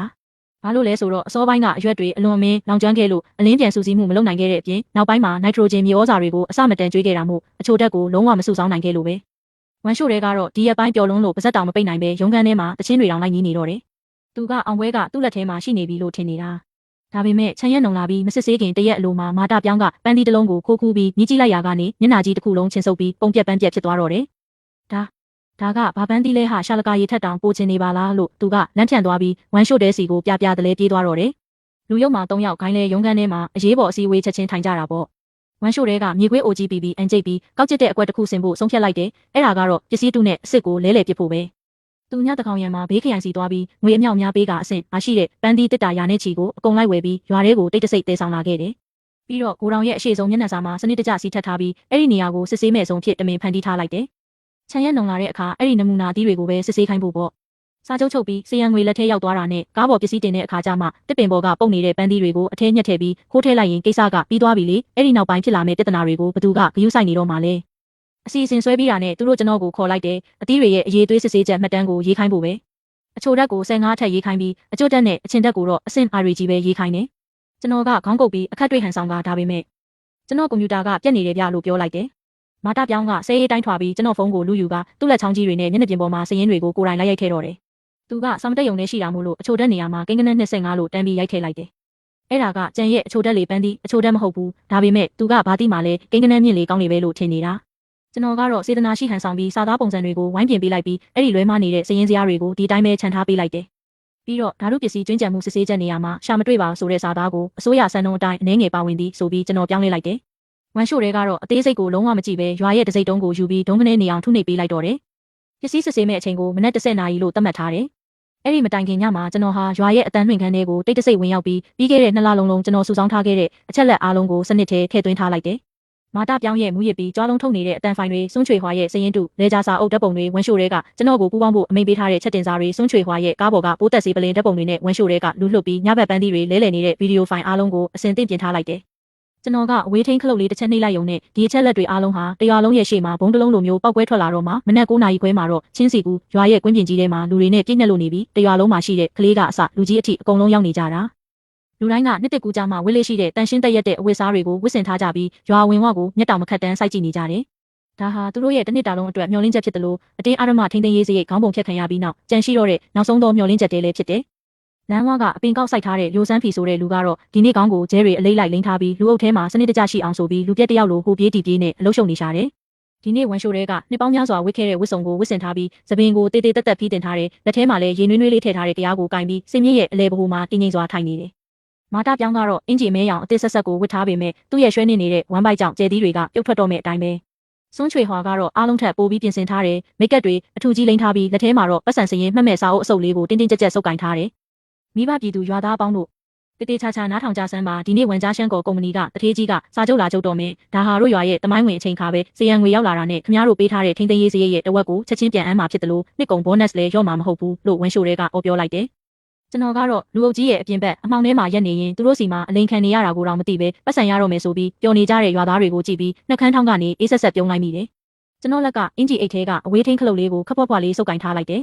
ာဘာလို့လဲဆိုတော့အစောပိုင်းကအရွက်တွေအလွန်မင်းလောင်ကျွမ်းခဲ့လို့အလင်းပြန်စုစည်းမှုမလုပ်နိုင်ခဲ့တဲ့အပြင်နောက်ပိုင်းမှာနိုက်ထရိုဂျင်မြေဩဇာတွေကိုအစမတန်ကျွေးခဲ့တာမို့အချိုဓာတ်ကိုလုံးဝမစုဆောင်းနိုင်ခဲ့လို့ပဲဝမ်ရှိုတွေကတော့ဒီရက်ပိုင်းပျော်လုံးလို့ပါဇက်တောင်မပိတ်နိုင်ပဲရုံးခန်းထဲမှာတချင်းတွေတောင်လိုက်ညီးနေတော့တယ်သူကအောင်ပွဲကသူ့လက်ထဲမှာရှိနေပြီလို့ထင်နေတာဒါပေမဲ့ချမ်းရက်နုံလာပြီးမစစ်ဆေးခင်တရက်အလိုမှာမာတာပြောင်းကပန်းသီးတစ်လုံးကိုခိုးခူးပြီးမြည်ကြည့်လိုက်ရာကနေမျက်နှာကြီးတစ်ခုလုံးချင်းဆုပ်ပြီးပုံပြက်ပန်းပြက်ဖြစ်သွားတော့တယ်ဒါကဘာပန်းသီးလဲဟာရှာလကာရီထက်တောင်ပိုချင်နေပါလားလို့သူကလမ်းဖြန့်သွားပြီးဝမ်ရှိုတဲစီကိုပြပြတလဲပြေးသွားတော့တယ်လူရုပ်မှာ3ယောက်ခိုင်းလဲရုံးခန်းထဲမှာအရေးပေါ်အစည်းအဝေးချက်ချင်းထိုင်ကြတာပေါ့ဝမ်ရှိုတဲကမြေခွေးအိုကြီးပြီးအန်ကျိတ်ပြီးကောက်ကျစ်တဲ့အကွက်တစ်ခုဆင်ဖို့ဆုံးဖြတ်လိုက်တယ်အဲ့ဒါကတော့ပစ္စည်းတုနဲ့အစ်စ်ကိုလဲလှယ်ပစ်ဖို့ပဲသူညတကောင်ရံမှာဘေးခရိုင်စီသွားပြီးငွေအမြောက်များပေးကအဆင့်မရှိတဲ့ပန်းသီးတစ်တာရာနဲ့ချီကိုအကုန်လိုက်ဝယ်ပြီးရွာထဲကိုတိတ်တဆိတ်တဲဆောင်လာခဲ့တယ်ပြီးတော့ကိုတော်ရဲ့အရှိဆုံးမျက်နှာစာမှာစနစ်တကျစီထပ်ထားပြီးအဲ့ဒီနေရာကိုစစ်ဆေးမဲ့ဆုံးဖြစ်တမင်ဖန်တီးထားလိုက်တယ်ချမ်းရက်နုံလာတဲ့အခါအဲ့ဒီနမူနာအသီးတွေကိုပဲစစ်ဆေးခိုင်းဖို့ပေါ့စာချုပ်ချုပ်ပြီးစရံငွေလက်ထဲရောက်သွားတာနဲ့ကားပေါ်ပစ္စည်းတင်တဲ့အခါကျမှတစ်ပင်ပေါ်ကပုတ်နေတဲ့ပန်းသီးတွေကိုအထဲညှက်ထည့်ပြီးခိုးထည့်လိုက်ရင်ကိစ္စကပြီးသွားပြီလေအဲ့ဒီနောက်ပိုင်းဖြစ်လာမဲ့ပြဿနာတွေကိုဘသူကဂရုစိုက်နေတော့မှလဲအစီအစဉ်ဆွဲပြီးတာနဲ့သူတို့ကျွန်တော်ကိုခေါ်လိုက်တယ်အသီးတွေရဲ့အရေးသွေးစစ်ဆေးချက်မှတ်တမ်းကိုရေးခိုင်းဖို့ပဲအချိုဓာတ်ကို15ထက်ရေးခိုင်းပြီးအကျိုးဓာတ်နဲ့အချင်းဓာတ်ကိုတော့အဆင့် RG ပဲရေးခိုင်းတယ်ကျွန်တော်ကခေါင်းကုပ်ပြီးအခက်တွေ့ဟန်ဆောင်ကဒါပေမဲ့ကျွန်တော်ကွန်ပျူတာကပြက်နေတယ်ဗျလို့ပြောလိုက်တယ်မာတာပြောင်းကဆဲရေးတိုင်းထွာပြီးကျွန်တော်ဖုန်းကိုလူယူကသူ့လက်ချောင်းကြီးတွေနဲ့မျက်နှာပြင်ပေါ်မှာစည်ရင်းတွေကိုကိုယ်တိုင်လိုက်ရိုက်ခဲ့တော့တယ်သူကစာမတက်ယုံနဲ့ရှိတာမို့လို့အချိုဓာတ်နေရာမှာကိန်းကနက်25လို့တန်းပြီးရိုက်ထည့်လိုက်တယ်အဲ့ဒါကကြံရဲ့အချိုဓာတ်လေးပန်းသီးအချိုဓာတ်မဟုတ်ဘူးဒါပေမဲ့သူကဘာတိမှလဲကိန်းကနက်မြင့်လေးကောင်းနေပဲလို့ထင်နေတာကျွန်တော်ကတော့စေတနာရှိဟန်ဆောင်ပြီးစာသားပုံစံတွေကိုဝိုင်းပြင်ပေးလိုက်ပြီးအဲ့ဒီလွဲမနေတဲ့စည်ရင်းစရာတွေကိုဒီတိုင်းပဲခြံထားပေးလိုက်တယ်ပြီးတော့ဓာတုပစ္စည်းကျွင်းကြံမှုစစ်ဆေးချက်နေရာမှာရှာမတွေ့ပါဆိုတဲ့စာသားကိုအစိုးရစံနှုန်းအတိုင်းအနည်းငယ်ပါဝင်သည်ဆိုပြီးကျွန်တော်ပြောင်းလဲလိုက်တယ်ဝမ်ရှိုတွေကတော့အသေးစိတ်ကိုလုံးဝမကြည့်ပဲရွာရဲ့တစိမ့်တုံးကိုယူပြီးဒုံကနေနေအောင်ထုနှိပ်ပေးလိုက်တော့တယ်ပစ္စည်းစစ်ဆေးမဲ့အချိန်ကိုမနက်10နာရီလို့သတ်မှတ်ထားတယ်အဲ့ဒီမတိုင်ခင်ညမှာကျွန်တော်ဟာရွာရဲ့အတန်းနှွင့်ခန်းထဲကိုတိတ်တဆိတ်ဝင်ရောက်ပြီးခဲ့တဲ့2လလုံးကျွန်တော်စုဆောင်းထားခဲ့တဲ့အချက်လက်အားလုံးကိုစနစ်ထဲထည့်သွင်းထားလိုက်တယ်မာတာပြောင်းရဲ့မူရစ်ပြီးကြွားလုံးထုတ်နေတဲ့အတန်ဖိုင်တွေစွန့်ချွေဟွာရဲ့စရင်တုလေဂျာစာအုပ်ဓာတ်ပုံတွေဝမ်ရှိုတွေကကျွန်တော်ကိုပူးပေါင်းဖို့အမိန့်ပေးထားတဲ့ချက်တင်စာတွေစွန့်ချွေဟွာရဲ့ကားပေါ်ကပိုးသက်စီပလင်ဓာတ်ပုံတွေနဲ့ဝမ်ရှိုတွေကလူလွတ်ပြီးညဘက်ပန်းသီးတွေလဲလှယ်နေတဲ့ဗီဒီယိုဖိုင်အားလုံးကိုအစင်သင့်ပြင်ထားလိုက်တယ်ကျွန်တော်ကအဝေးထိန်ခလုတ်လေးတစ်ချက်နှိပ်လိုက်ရုံနဲ့ဒီအချက်လက်တွေအားလုံးဟာတရွာလုံးရဲ့ရှေ့မှာဘုံတလုံးလိုမျိုးပောက်ကွဲထွက်လာတော့မှမနက်9နာရီခွဲမှာတော့ချင်းစီကူရွာရဲ့ကွင်းပြင်ကြီးထဲမှာလူတွေနဲ့ပြည့်ညက်လို့နေပြီးတရွာလုံးမှာရှိတဲ့ကလေးကအစလူကြီးအထိအကုန်လုံးရောက်နေကြတာလူတိုင်းကနှစ်တစ်ကူကြမှာဝစ်လေးရှိတဲ့တန်ရှင်းတက်ရက်တဲ့အဝတ်စားတွေကိုဝတ်ဆင်ထားကြပြီးရွာဝင်ဝကိုမျက်တောင်မခတ်တန်းစိုက်ကြည့်နေကြတယ်ဒါဟာသူတို့ရဲ့တစ်နှစ်တာလုံးအတွက်မျှော်လင့်ချက်ဖြစ်တယ်လို့အတင်းအာရမထိန်းသိမ်းရေးစရိတ်ခေါင်းပုံဖြတ်ခံရပြီးနောက်ကြံရှိတော့တဲ့နောက်ဆုံးသောမျှော်လင့်ချက်တည်းလည်းဖြစ်တယ်လမ်းဝကအပင်ကောက်ဆိုင်ထားတဲ့ရိုစမ်းဖီဆိုတဲ့လူကတော့ဒီနေ့ကောင်းကိုကျဲတွေအလိမ့်လိုက်လိမ့်ထားပြီးလူအုပ်ထဲမှာစနစ်တကျရှိအောင်ဆိုပြီးလူပြက်တယောက်လိုဟိုပြေးတီပြေးနဲ့အလုရှုံနေရှာတယ်။ဒီနေ့ဝမ်ရှိုတွေကနှစ်ပေါင်းများစွာဝစ်ခဲ့တဲ့ဝစ်စုံကိုဝစ်ဆင်ထားပြီးသပင်ကိုတေးသေးတက်တက်ဖီးတင်ထားတဲ့လက်ထဲမှာလည်းရေနွေးနွေးလေးထည့်ထားတဲ့တရားကိုကင်ပြီးစင်မြင့်ရဲ့အလဲဘဟုမှာတင်းငိမ့်စွာထိုင်နေတယ်။မာတာပြောင်းကတော့အင်ဂျီမဲရောင်အသစ်ဆက်ဆက်ကိုဝစ်ထားပေမဲ့သူ့ရဲ့ရွှဲနေနေတဲ့ဝမ်ဘိုက်ကြောင့်ကျဲသီးတွေကပြုတ်ထွက်တော့မဲ့အတိုင်းပဲ။စွန်းချွေဟွာကတော့အားလုံးထက်ပိုပြီးပြင်ဆင်ထားတယ်။မိတ်ကပ်တွေအထူကြီးလိမ့်ထားပြီးလက်ထဲမှာတော့ပတ်စံစရင်မှတ်မဲ့စာအုပ်အစုပ်လေးကိုတင်းတင်းကြပ်ကြပ်စုပ်ကင်ထားတယ်။မိဘပြည်သူရွာသားပေါင်းတို့တေချာချာနားထောင်ကြစမ်းပါဒီနေ့ဝန်ကြားရှမ်းကော်ကုမ္ပဏီကတထေးကြီးကစာချုပ်လာချုပ်တော်မင်းဒါဟာတို့ရွာရဲ့တမိုင်းဝင်အချိန်ခါပဲစရံငွေရောက်လာတာနဲ့ခင်ဗျားတို့ပေးထားတဲ့ထိန်းသိမ်းရေးစရိတ်ရဲ့တဝက်ကိုချက်ချင်းပြန်အမ်းမှာဖြစ်တယ်လို့နှစ်ကုန် bonus လည်းရော့မှာမဟုတ်ဘူးလို့ဝမ်ရှိုတွေကအော်ပြောလိုက်တယ်ကျွန်တော်ကတော့လူအုပ်ကြီးရဲ့အပြင်ဘက်အမှောင်ထဲမှာရက်နေရင်သူတို့စီမှာအလိန်ခံနေရတာကိုတော့မသိပဲပတ်စံရတော့မယ်ဆိုပြီးပျော်နေကြတဲ့ရွာသားတွေကိုကြည့်ပြီးနှက်ခမ်းထောင်းကနေအေးဆက်ဆက်ပြုံးလိုက်မိတယ်ကျွန်တော်လက်ကအင်ဂျီအိတ်ထဲကအဝေးထိန်ခလုတ်လေးကိုခပ်ဖွက်ဖွက်လေးစုပ်ကင်ထားလိုက်တယ်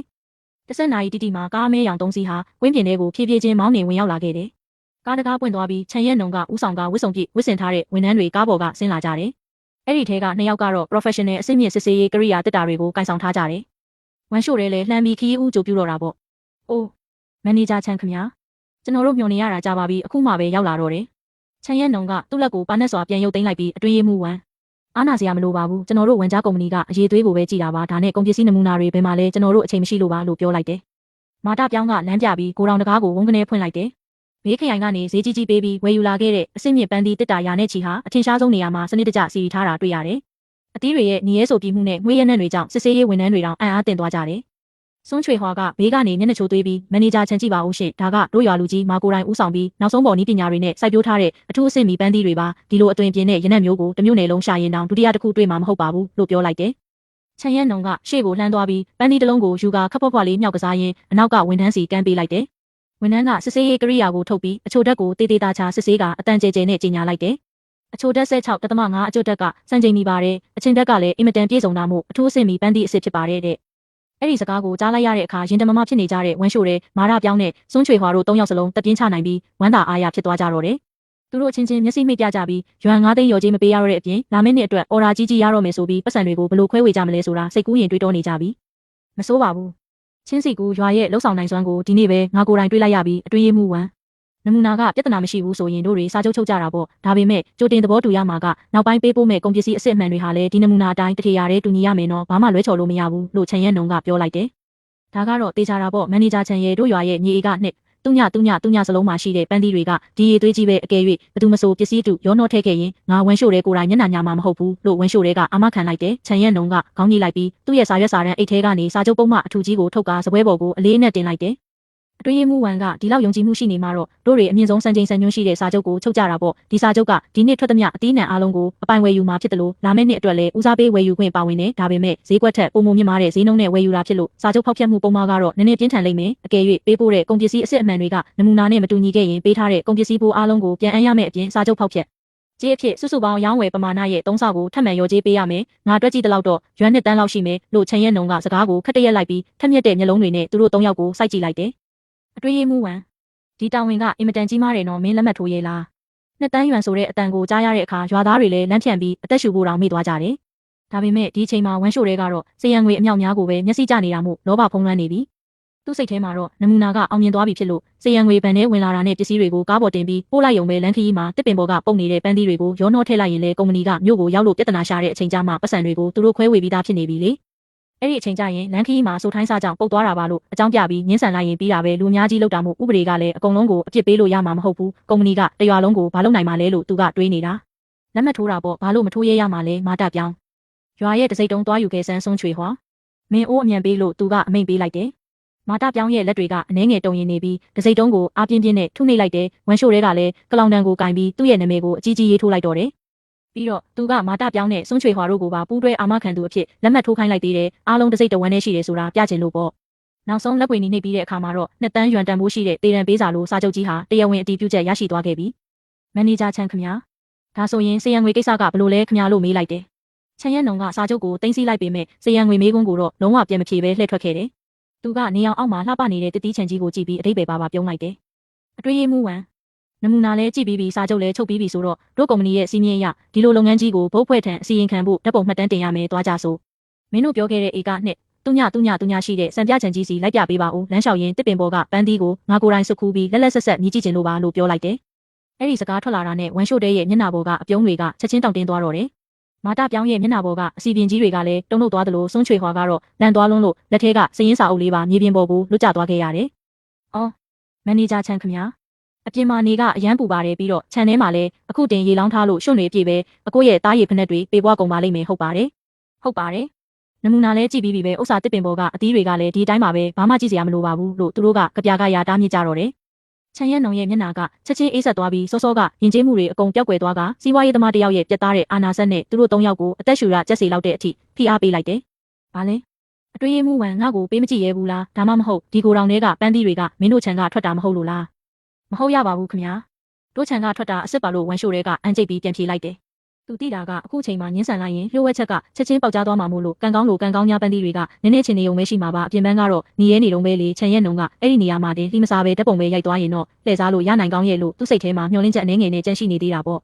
တစ်ဆက်နာရီတိတိမှာကားမဲရောင်သုံးစီးဟာဝင်းပြင်ထဲကိုဖြည်းဖြည်းချင်းမောင်းနှင်ဝင်ရောက်လာခဲ့တယ်။ကားတကားပွင့်သွားပြီးခြံရက်နုံကဥဆောင်ကဝစ်စုံပြည့်ဝစ်ဆင်ထားတဲ့ဝန်ထမ်းတွေကားပေါ်ကဆင်းလာကြတယ်။အဲ့ဒီထဲကနှစ်ယောက်ကတော့ professional အဆင့်မြင့်စစ်ဆေးရေးကိရိယာတက်တာတွေကိုကင်ဆောင်ထားကြတယ်။ဝမ်ရှို့ရဲလဲလှမ်းပြီးခီးဦးကြိုပြတော့တာပေါ့။အိုးမန်နေဂျာချန်ခင်ဗျာကျွန်တော်တို့မျှော်နေရတာကြာပါပြီအခုမှပဲရောက်လာတော့တယ်။ခြံရက်နုံကသူ့လက်ကိုပါနက်စွာပြန်ရုပ်သိမ်းလိုက်ပြီးအတွင်းရေးမှူးဝမ်အားနာစရာမလိုပါဘူးကျွန်တော်တို့ဝန်ကြားကုမ္ပဏီကအရေးသွေးကိုပဲကြည်တာပါဒါနဲ့ကုန်ပစ္စည်းနမူနာတွေဘယ်မှာလဲကျွန်တော်တို့အချိန်မရှိလို့ပါလို့ပြောလိုက်တယ်။မာတာပြောင်းကလမ်းပြပြီးကိုတောင်တကားကိုဝုန်းကနေဖွင့်လိုက်တယ်။ဘေးခရိုင်ကနေဈေးကြီးကြီးပေးပြီးဝယ်ယူလာခဲ့တဲ့အဆင့်မြင့်ပန်းသီးတစ်တာရာနဲ့ချီဟာအထင်ရှားဆုံးနေရာမှာစနစ်တကျစီရီထားတာတွေ့ရတယ်။အသီးတွေရဲ့ညီရဲဆိုပြီးမှုနဲ့ငွေရနံ့တွေကြောင့်စစ်ဆေးရေးဝန်ထမ်းတွေတောင်အံ့အားသင့်သွားကြတယ်။စွန်းချွေဟွာကဘေးကနေမျက်နှာချိုးသွေးပြီးမန်နေဂျာချန်ကြည့်ပါဦးရှင်ဒါကတို့ရွာလူကြီးမာကိုတိုင်းဦးဆောင်ပြီးနောက်ဆုံးပေါ်နည်းပညာတွေနဲ့စိုက်ပျိုးထားတဲ့အထူးအဆင့်မီပန်းသီးတွေပါဒီလိုအသွင်ပြင်းတဲ့ရနံ့မျိုးကိုတစ်မျိုးနယ်လုံးရှာရင်တောင်ဒုတိယတစ်ခုတွေ့မှာမဟုတ်ပါဘူးလို့ပြောလိုက်တယ်။ချန်ရက်နုံကရှေ့ကိုလှမ်းသွားပြီးပန်းသီးတစ်လုံးကိုယူကာခပ်ဖွက်ဖွက်လေးမြောက်ကစားရင်းအနောက်ကဝန်ထမ်းစီကမ်းပေးလိုက်တယ်။ဝန်ထမ်းကစစ်ဆေးရေးကိရိယာကိုထုတ်ပြီးအချိုဓာတ်ကိုတေးသေးသားချစစ်ဆေးကအတန်ကျဲကျဲနဲ့ကြီးညာလိုက်တယ်။အချိုဓာတ်16.5အချိုဓာတ်ကစံချိန်မီပါတယ်အချင်းဓာတ်ကလည်းအင်မတန်ပြည့်စုံတာမို့အထူးအဆင့်မီပန်းသီးအစ်စ်ဖြစ်ပါတယ်တဲ့။အဲ့ဒီစကားကိုကြားလိုက်ရတဲ့အခါရင်တမမဖြစ်နေကြတဲ့ဝမ်ရှိုရဲမာရပြောင်းနဲ့စွန်းချွေဟွာတို့၃ယောက်စလုံးတက်ပြင်းချနိုင်ပြီးဝမ်းသာအားရဖြစ်သွားကြတော့တယ်။သူတို့ချင်းချင်းမျက်စိမိတ်ပြကြပြီးယွမ်9သိန်းရော်ကြေးမပေးရတော့တဲ့အပြင်လာမယ့်နှစ်အတွက်အော်ရာကြီးကြီးရတော့မယ်ဆိုပြီးပတ်စံတွေကိုဘလို့ခွဲဝေကြမလဲဆိုတာစိတ်ကူးရင်တွေးတောနေကြပြီ။မစိုးပါဘူး။ချင်းစီကူရွာရဲ့လှုပ်ဆောင်နိုင်စွမ်းကိုဒီနေ့ပဲငါကိုယ်တိုင်တွေးလိုက်ရပြီးအတွင်းရေးမှူးဝမ်နမူနာကပြဿနာမရှိဘူးဆိုရင်တို့တွေစာချုပ်ချုပ်ကြတာပေါ့ဒါပေမဲ့ကြိုတင်သဘောတူရမှာကနောက်ပိုင်းပေးပို့မဲ့ကုန်ပစ္စည်းအစ်စ်အမှန်တွေဟာလည်းဒီနမူနာအတိုင်းတထေရတဲ့တူညီရမယ်နော်ဘာမှလွဲချော်လို့မရဘူးလို့ချန်ရက်နုံကပြောလိုက်တယ်ဒါကတော့တေချာတာပေါ့မန်နေဂျာချန်ရဲ့တို့ရွာရဲ့မြေအေကနှစ်သူညစလုံးမှာရှိတဲ့ပန်းသီးတွေကဒီရေသွေးကြီးပဲအကယ်၍ဘသူမဆိုပစ္စည်းတူရောနှောထည့်ခဲ့ရင်ငါဝန်းရှို့တဲ့ကိုယ်တိုင်မျက်နှာညာမှာမဟုတ်ဘူးလို့ဝန်းရှို့တဲ့ကအာမခံလိုက်တယ်ချန်ရက်နုံကခေါင်းကြီးလိုက်ပြီးသူ့ရဲ့စာရွက်စာတမ်းအိတ်ထဲကနေစာချုပ်ပုံမှအထူကြီးကိုထုတ်ကားစပွဲပေါ်ကိုအလေးနဲ့တင်လိုက်တယ်အတွင်းရေးမှူးဝမ်ကဒီလောက်ယုံကြည်မှုရှိနေမှာတော့တို့တွေအမြင့်ဆုံးစံချိန်စံညွှန်းရှိတဲ့စာချုပ်ကိုချုပ်ကြတာပေါ့ဒီစာချုပ်ကဒီနှစ်ထွက်သမျှအသီးနှံအားလုံးကိုအပိုင်ဝယ်ယူမှာဖြစ်တယ်လို့လာမယ့်နှစ်အတွက်လည်းဦးစားပေးဝယ်ယူခွင့်ပါဝင်တယ်ဒါပေမဲ့ဈေးကွက်ထက်ပုံမှန်မြင့်မားတဲ့ဈေးနှုန်းနဲ့ဝယ်ယူတာဖြစ်လို့စာချုပ်ဖောက်ဖျက်မှုပုံမှားကတော့နည်းနည်းပြင်းထန်လိမ့်မယ်အကယ်၍ပေးပို့တဲ့ကုန်ပစ္စည်းအစစ်အမှန်တွေကနမူနာနဲ့မတူညီခဲ့ရင်ပေးထားတဲ့ကုန်ပစ္စည်းပိုးအားလုံးကိုပြန်အမ်းရမယ့်အပြင်စာချုပ်ဖောက်ဖျက်ကြေးအဖြစ်စုစုပေါင်းရောင်းဝယ်ပမာဏရဲ့3ဆကိုထပ်မံရော်ကြေးပေးရမယ်ငါတွက်ကြည့်တဲ့လောက်တော့ရွမ်နှစ်တန်းလောက်ရှိမယ်လို့ချန်ရက်နုံကစကားကိုခက်တရက်လိုက်ပြီးထက်မြက်တဲ့မျက်လုံးတွေနဲ့သူတို့3ယောက်ကိုစိုက်ကြည့်လိုက်တယ်အတွင်းရေးမှူးဝမ်ဒီတာဝန်ကအင်မတန်ကြီးမားတယ်နော်မင်းလက်မှတ်ထိုးရဲလားနှစ်တန်းရွမ်ဆိုတဲ့အတန်ကိုကြားရတဲ့အခါရွာသားတွေလည်းလမ်းဖြန့်ပြီးအသက်ရှူဖို့တောင်မေ့သွားကြတယ်ဒါပေမဲ့ဒီအချိန်မှာဝမ်ရှိုရဲကတော့စေရန်ငွေအမြောက်များကိုပဲမျက်စိကျနေတာမို့လောဘဖုံးလွှမ်းနေပြီသူ့စိတ်ထဲမှာတော့နမူနာကအောင်မြင်သွားပြီဖြစ်လို့စေရန်ငွေဗန်ထဲဝင်လာတာနဲ့ပစ္စည်းတွေကိုကားပေါ်တင်ပြီးပို့လိုက်ရုံပဲလမ်းခရီးမှာတစ်ပင်ပေါ်ကပုတ်နေတဲ့ပန်းသီးတွေကိုရောနှောထည့်လိုက်ရင်လေကုမ္ပဏီကမြို့ကိုရောက်လို့ပြဿနာရှာတဲ့အချိန်ကျမှပတ်စံတွေကိုသူတို့ခွဲဝေပြီးသားဖြစ်နေပြီလေအဲ့ဒီအချိန်ကျရင်လမ်းခရီးမှာစိုးထိုင်းစားကြောင့်ပုတ်သွားတာပါလို့အကြောင်းပြပြီးညှင်းဆန်လိုက်ရင်ပြီးတာပဲလူအများကြီးလောက်တာမို့ဥပဒေကလည်းအကုန်လုံးကိုအပြစ်ပေးလို့ရမှာမဟုတ်ဘူးကုမ္ပဏီကတရွာလုံးကိုဘာလုပ်နိုင်မှာလဲလို့သူကတွေးနေတာလက်မှတ်ထိုးတာပေါ့ဘာလို့မထိုးရဲရမှာလဲမာတာပြောင်းရွာရဲ့တစိမ့်တုံးသွားယူခဲ့ဆန်းစွန်းချွေဟွာမင်းအိုးအမြန်ပေးလို့သူကအမိန့်ပေးလိုက်တယ်မာတာပြောင်းရဲ့လက်တွေကအနှဲငယ်တုံရင်နေပြီးတစိမ့်တုံးကိုအားပြင်းပြင်းနဲ့ထုနှိပ်လိုက်တယ်ဝမ်ရှိုရဲကလည်းကလောင်တန်ကိုကင်ပြီးသူ့ရဲ့နာမည်ကိုအကြီးကြီးရေးထိုးလိုက်တော့တယ်ပြီးတော့သူကမာတာပြောင်းနဲ့စွန်းချွေဟွာတို့ကိုပါပူးတွဲအာမခံသူအဖြစ်လက်မှတ်ထိုးခိုင်းလိုက်သေးတယ်အားလုံးတစိမ့်တဝန်းနဲ့ရှိတယ်ဆိုတာပြချင်လို့ပေါ့နောက်ဆုံးလက်ပွေနှိပ်ပြီးတဲ့အခါမှာတော့နှစ်တန်းရွမ်တန်ဖို့ရှိတဲ့တေရန်ပေးစာလိုစာချုပ်ကြီးဟာတရားဝင်အတည်ပြုချက်ရရှိသွားခဲ့ပြီမန်နေဂျာချန်ခင်ဗျာဒါဆိုရင်စေရန်ငွေကိစ္စကဘလို့လဲခင်ဗျာလို့မေးလိုက်တယ်ချန်ရက်နုံကစာချုပ်ကိုတင်စီလိုက်ပေမဲ့စေရန်ငွေမေးခွန်းကိုတော့လုံးဝပြန်မဖြေပဲလှည့်ထွက်ခဲ့တယ်သူကနေအောင်အောက်မှာလှပနေတဲ့တတိချန်ကြီးကိုကြည့်ပြီးအတိတ်ပဲပါပြုံးလိုက်တယ်အတွင်းရေးမှူးဝမ်နမူနာလဲကြည့်ပြီးပြီစာချုပ်လဲချုပ်ပြီးပြီဆိုတော့တို့ကုမ္ပဏီရဲ့စီးမြင့်ရဒီလိုလုပ်ငန်းကြီးကိုဘုတ်ဖွဲ့ထံအစီရင်ခံဖို့ဓာတ်ပုံမှတ်တမ်းတင်ရမယ်သွားကြဆိုမင်းတို့ပြောခဲ့တဲ့ဧကနှစ်သူညရှိတဲ့စံပြချန်ကြီးစီလိုက်ပြပေးပါဦးလမ်းလျှောက်ရင်တစ်ပင်ပေါ်ကပန်းသီးကိုငါကိုယ်တိုင်စုခူးပြီးလက်ဆက်မြည်ကြည့်ချင်လို့ပါလို့ပြောလိုက်တယ်အဲ့ဒီစကားထွက်လာတာနဲ့ဝမ်ရှိုတဲရဲ့မျက်နှာပေါ်ကအပြုံးတွေကချက်ချင်းတောင့်တင်းသွားတော့တယ်မာတာပြောင်းရဲ့မျက်နှာပေါ်ကအစီပြင်ကြီးတွေကလည်းတုံ့လို့သွားသလိုစွန်းချွေဟွာကတော့လန်သွားလွန်းလို့လက်ထဲကစရင်စာအုပ်လေးပါမြေပြင်ပေါ်ကိုလွတ်ကျသွားခဲ့ရတယ်အော်မန်နေဂျာချန်ခင်ဗျာအပြင်မှာနေကအရန်ပူပါတယ်ပြီးတော့ခြံထဲမှာလည်းအခုတင်ရေလောင်းထားလို့ရွှွန့်တွေအပြည့်ပဲအကိုရဲ့တားရည်ဖက်တွေပေပွားကုန်ပါလိမ့်မယ်ဟုတ်ပါတယ်နမူနာလဲကြည့်ပြီးပြီပဲဥစ္စာတစ်ပင်ပေါ်ကအသီးတွေကလည်းဒီတိုင်းပါပဲဘာမှကြည့်စရာမလိုပါဘူးလို့သူတို့ကကြပြာကရာတားမြစ်ကြတော့တယ်ချန်ရက်နုံရဲ့မျက်နှာကချက်ချင်းအေးဆက်သွားပြီးစောစောကယဉ်ကျေးမှုတွေအကုန်ပျောက်ကွယ်သွားကစီးပွားရေးသမားတယောက်ရဲ့ပြတ်သားတဲ့အာနာစက်နဲ့သူတို့၃ယောက်ကိုအသက်ရှူရကျက်စီလောက်တဲ့အထိဖိအားပေးလိုက်တယ်ဘာလဲအတွင်းရေးမှူးဝမ်ငါ့ကိုပေးမကြည့်ရဲဘူးလားဒါမှမဟုတ်ဒီကိုယ်တော်တွေကပန်းသီးတွေကမင်းတို့ခြံကထွက်တာမဟုတ်လို့လားမဟုတ်ရပါဘူးခင်ဗျာတို့ခြံကထွက်တာအစ်စ်ပါလို့ဝမ်ရှိုတွေကအန်ကျိတ်ပြီးပြန်ဖြေလိုက်တယ် သူတိတာကအခုချိန်မှာညှင်းဆန်လိုက်ရင်လျှို့ဝှက်ချက်ကချက်ချင်းပေါက်ကြားသွားမှာမို့လို့ကံကောင်းလို့ကံကောင်းများပန်းသီးတွေကနည်းနည်းချင်းနေုံပဲရှိမှာပါအပြင်ပန်းကတော့ညီရဲနေတုံးပဲလေခြံရက်နုံကအဲ့ဒီနေရာမှာတင်လိမစားပဲတက်ပုံပဲရိုက်သွားရင်တော့လှည့်စားလို့ရနိုင်ကောင်းရဲ့လို့သူ့စိတ်ထဲမှာမျှော်လင့်ချက်အနေငယ်နဲ့ကြန့်ရှိနေသေးတာပေါ့